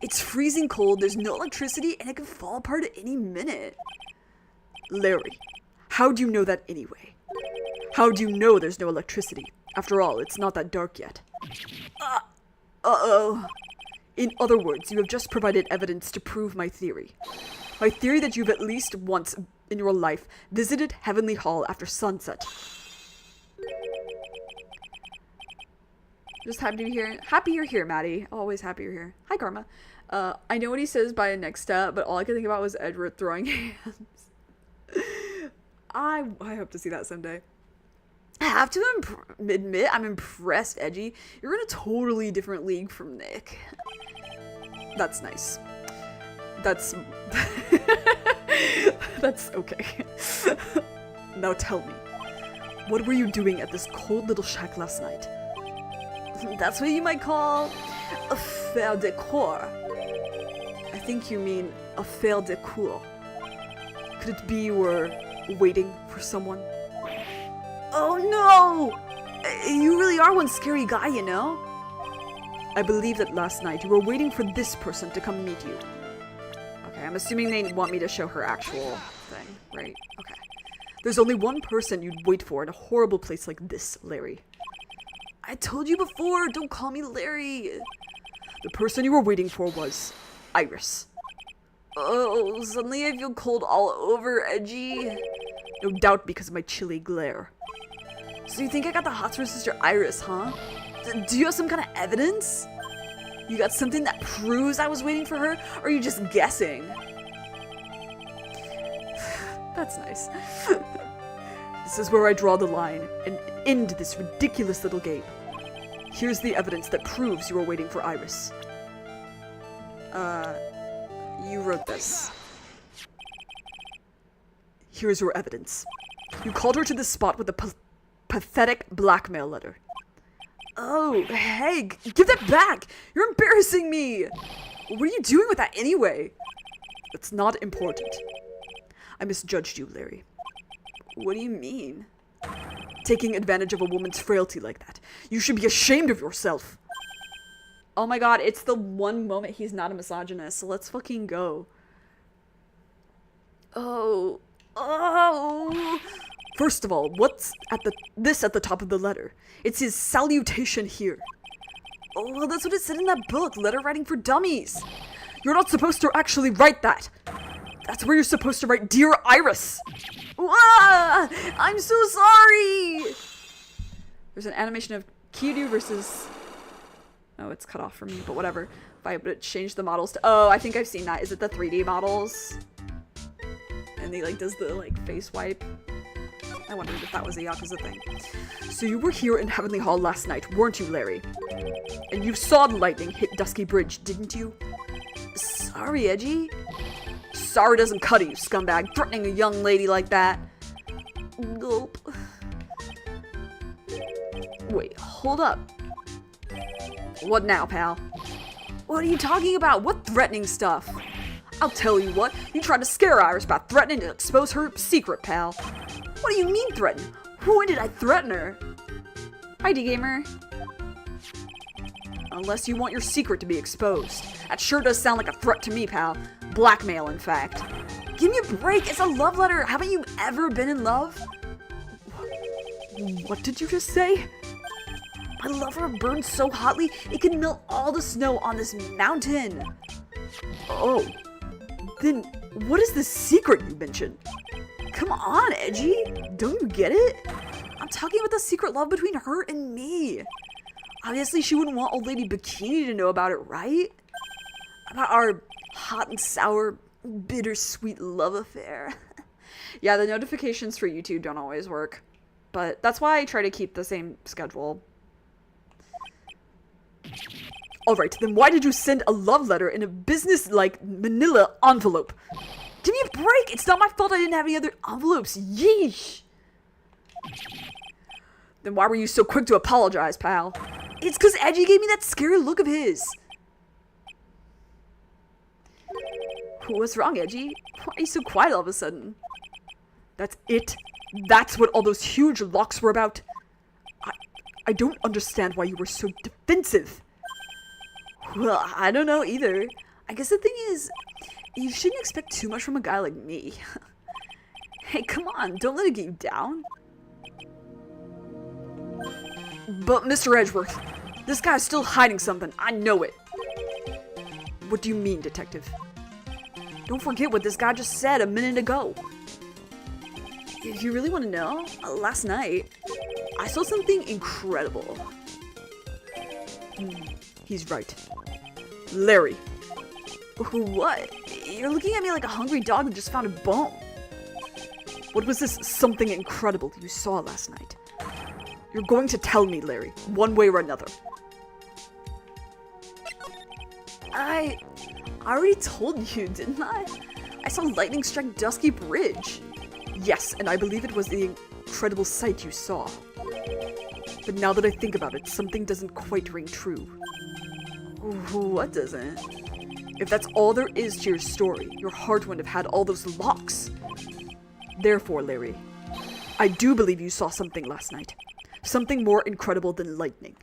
It's freezing cold, there's no electricity, and it could fall apart at any minute. Larry, how do you know that anyway? How do you know there's no electricity? After all, it's not that dark yet. Uh-oh. In other words, you have just provided evidence to prove my theory. My theory that you've at least once in your life visited Heavenly Hall after sunset. Just happy to be here. Happy you're here, Maddie. Always happy you're here. Hi, Karma. I know what he says by next step, but all I could think about was Edward throwing hands. I hope to see that someday. I have to admit, I'm impressed, Edgy. You're in a totally different league from Nick. That's nice. That's... That's okay. Now tell me, what were you doing at this cold little shack last night? That's what you might call a faire de cour. I think you mean a faire de cour. Could it be you were waiting for someone? Oh no! You really are one scary guy, you know? I believe that last night you were waiting for this person to come meet you. Okay, I'm assuming they want me to show her actual thing, right? Okay. There's only one person you'd wait for in a horrible place like this, Larry. I told you before, don't call me Larry. The person you were waiting for was Iris. Oh, suddenly I feel cold all over, Edgy. No doubt because of my chilly glare. So you think I got the hots for Sister Iris, huh? Do you have some kind of evidence? You got something that proves I was waiting for her, or are you just guessing? That's nice. This is where I draw the line and end this ridiculous little game. Here's the evidence that proves you were waiting for Iris. You wrote this. Here's your evidence. You called her to this spot with a pathetic blackmail letter. Oh, hey, give that back! You're embarrassing me! What are you doing with that anyway? That's not important. I misjudged you, Larry. What do you mean? Taking advantage of a woman's frailty like that. You should be ashamed of yourself. Oh my god, it's the one moment he's not a misogynist, so let's fucking go. Oh. First of all, what's at the top of the letter? It's his salutation here. Oh, well, that's what it said in that book, Letter Writing for Dummies. You're not supposed to actually write that. That's where you're supposed to write, Dear Iris. Ah, I'm so sorry. There's an animation of Kiryu versus... Oh, it's cut off for me, but whatever. If I would change the models to... Oh, I think I've seen that. Is it the 3D models? And he, like, does the, like, face wipe. I wondered if that was a Yakuza thing. So you were here in Heavenly Hall last night, weren't you, Larry? And you saw the lightning hit Dusky Bridge, didn't you? Sorry, Edgy. Sorry doesn't cut it, you scumbag. Threatening a young lady like that. Gulp. Wait, hold up. What now, pal? What are you talking about? What threatening stuff? I'll tell you what. You tried to scare Iris by threatening to expose her secret, pal. What do you mean threaten? When did I threaten her? ID gamer. Unless you want your secret to be exposed. That sure does sound like a threat to me, pal. Blackmail, in fact. Give me a break. It's a love letter. Haven't you ever been in love? What did you just say? My lover burns so hotly, it can melt all the snow on this mountain. Oh. Then what is the secret you mentioned? Come on, Edgy. Don't you get it? I'm talking about the secret love between her and me. Obviously, she wouldn't want old lady Bikini to know about it, right? About our hot and sour, bittersweet love affair. Yeah, the notifications for YouTube don't always work. But that's why I try to keep the same schedule. Alright, then why did you send a love letter in a business-like manila envelope? Give me a break! It's not my fault I didn't have any other envelopes. Yeesh! Then why were you so quick to apologize, pal? It's because Edgy gave me that scary look of his. What's wrong, Edgy? Why are you so quiet all of a sudden? That's it? That's what all those huge locks were about? I don't understand why you were so defensive. Well, I don't know either. I guess the thing is, you shouldn't expect too much from a guy like me. Hey, come on, don't let it get you down. But Mr. Edgeworth, this guy's still hiding something. I know it. What do you mean, detective? Don't forget what this guy just said a minute ago. If you really want to know, last night, I saw something incredible. He's right. Larry. What? You're looking at me like a hungry dog who just found a bone. What was this something incredible you saw last night? You're going to tell me, Larry, one way or another. I already told you, didn't I? I saw lightning strike Dusky Bridge. Yes, and I believe it was the incredible sight you saw. But now that I think about it, something doesn't quite ring true. What doesn't? If that's all there is to your story, your heart wouldn't have had all those locks. Therefore, Larry, I do believe you saw something last night. Something more incredible than lightning.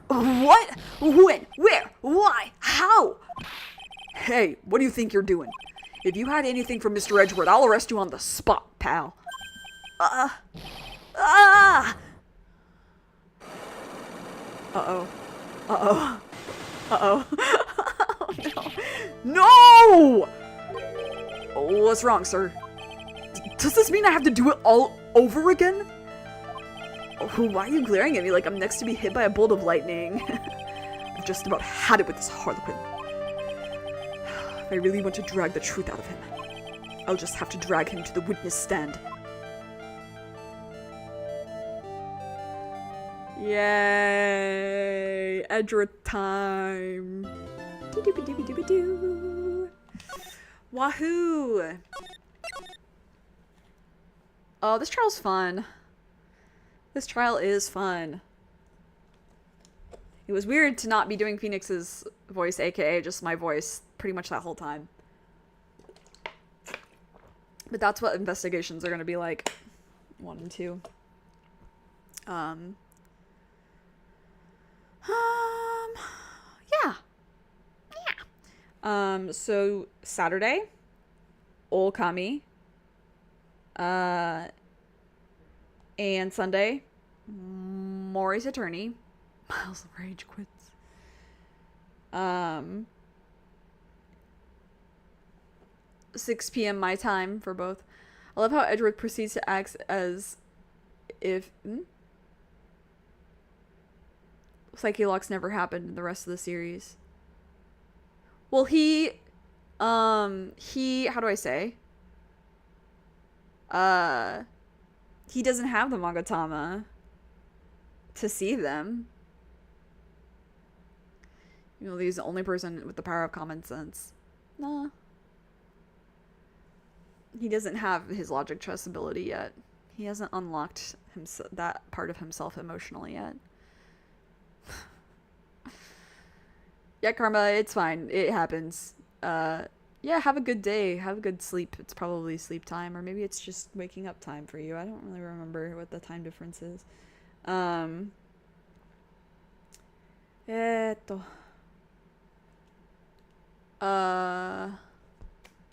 What? When? Where? Why? How? Hey, what do you think you're doing? If you had anything from Mr. Edgeworth, I'll arrest you on the spot, pal. Uh-oh. Uh-oh. Uh-oh. No! What's wrong, sir? Does this mean I have to do it all over again? Why are you glaring at me like I'm next to be hit by a bolt of lightning? I've just about had it with this harlequin. If I really want to drag the truth out of him, I'll just have to drag him to the witness stand. Yay! Edgeworth time. Doo-doo-ba-doo-ba-doo-ba-doo. Wahoo! Oh, this trial's fun. This trial is fun. It was weird to not be doing Phoenix's voice, aka just my voice, pretty much that whole time. But that's what investigations are gonna be like. 1 and 2. Yeah. So Saturday, Olkami. And Sunday, Mori's attorney. Miles of Rage quits. 6 p.m. my time for both. I love how Edgeworth proceeds to act as if Psyche Locks never happened in the rest of the series. Well, he how do I say? He doesn't have the Magatama to see them. You know, he's the only person with the power of common sense. Nah. He doesn't have his logic trust ability yet. He hasn't unlocked that part of himself emotionally yet. Yeah, Karma, it's fine. It happens. Yeah, have a good day. Have a good sleep. It's probably sleep time, or maybe it's just waking up time for you. I don't really remember what the time difference is.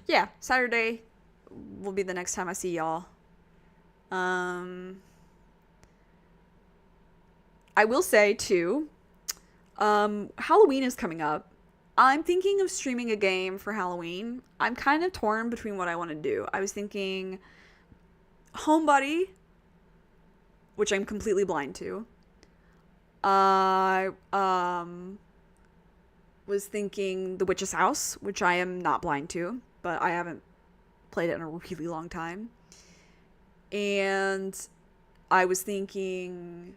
Yeah, Saturday will be the next time I see y'all. I will say too, Halloween is coming up. I'm thinking of streaming a game for Halloween. I'm kind of torn between what I want to do. I was thinking Homebody, which I'm completely blind to. I was thinking The Witch's House, which I am not blind to, but I haven't played it in a really long time. And I was thinking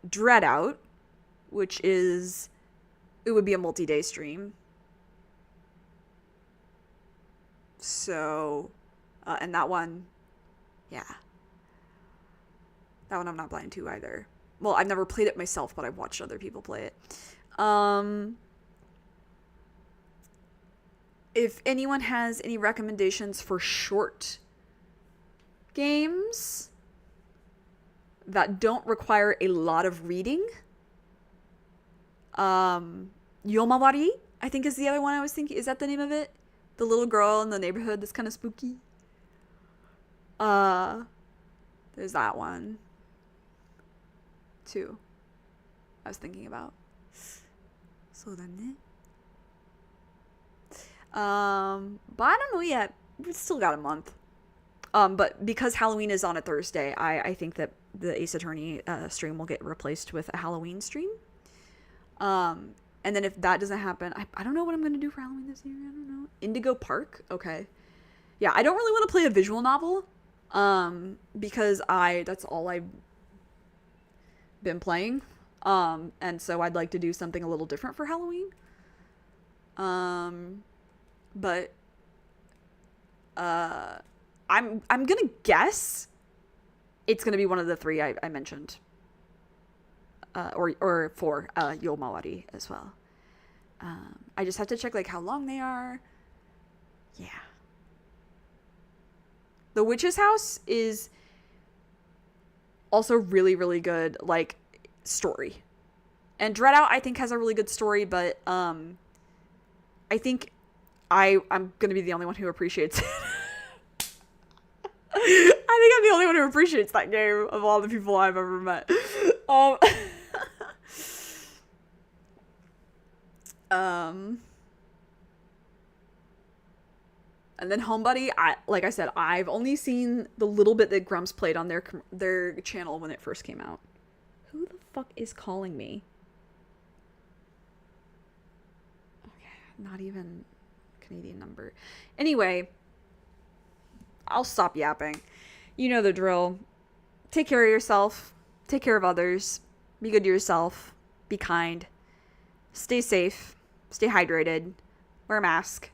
Dread Out, which is, it would be a multi-day stream. So, and that one, yeah. That one I'm not blind to either. Well, I've never played it myself, but I've watched other people play it. If anyone has any recommendations for short games that don't require a lot of reading, Yomawari, I think is the other one I was thinking. Is that the name of it? The little girl in the neighborhood that's kind of spooky. There's that one too. I was thinking about. So then, but I don't know yet. We've still got a month. But because Halloween is on a Thursday, I think that the Ace Attorney stream will get replaced with a Halloween stream. And then if that doesn't happen, I don't know what I'm going to do for Halloween this year. I don't know. Indigo Park? Okay. Yeah, I don't really want to play a visual novel. Because that's all I've been playing. And so I'd like to do something a little different for Halloween. But I'm gonna guess it's gonna be one of the 3 I mentioned. Or 4, Yomawari as well. I just have to check like how long they are. Yeah. The Witch's House is also really, really good, like, story. And Dread Out, I think, has a really good story, but I think I'm gonna be the only one who appreciates it. I think I'm the only one who appreciates that game of all the people I've ever met. And then Homebody, like I said, I've only seen the little bit that Grumps played on their channel when it first came out. Who the fuck is calling me? Okay, not even Canadian number. Anyway, I'll stop yapping. You know the drill. Take care of yourself. Take care of others. Be good to yourself. Be kind. Stay safe. Stay hydrated. Wear a mask.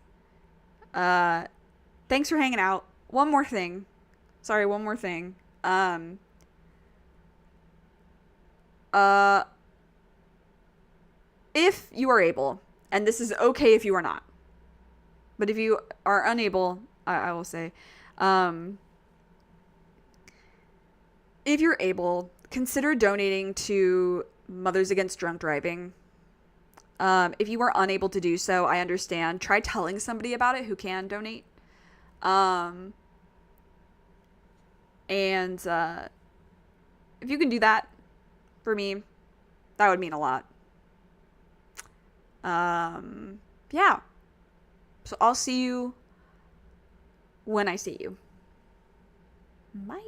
Thanks for hanging out. One more thing. If you are able, and this is okay if you are not, but if you are unable, I will say, if you're able, consider donating to Mothers Against Drunk Driving. If you are unable to do so, I understand. Try telling somebody about it who can donate. And if you can do that for me, that would mean a lot. Yeah. So I'll see you when I see you. Bye.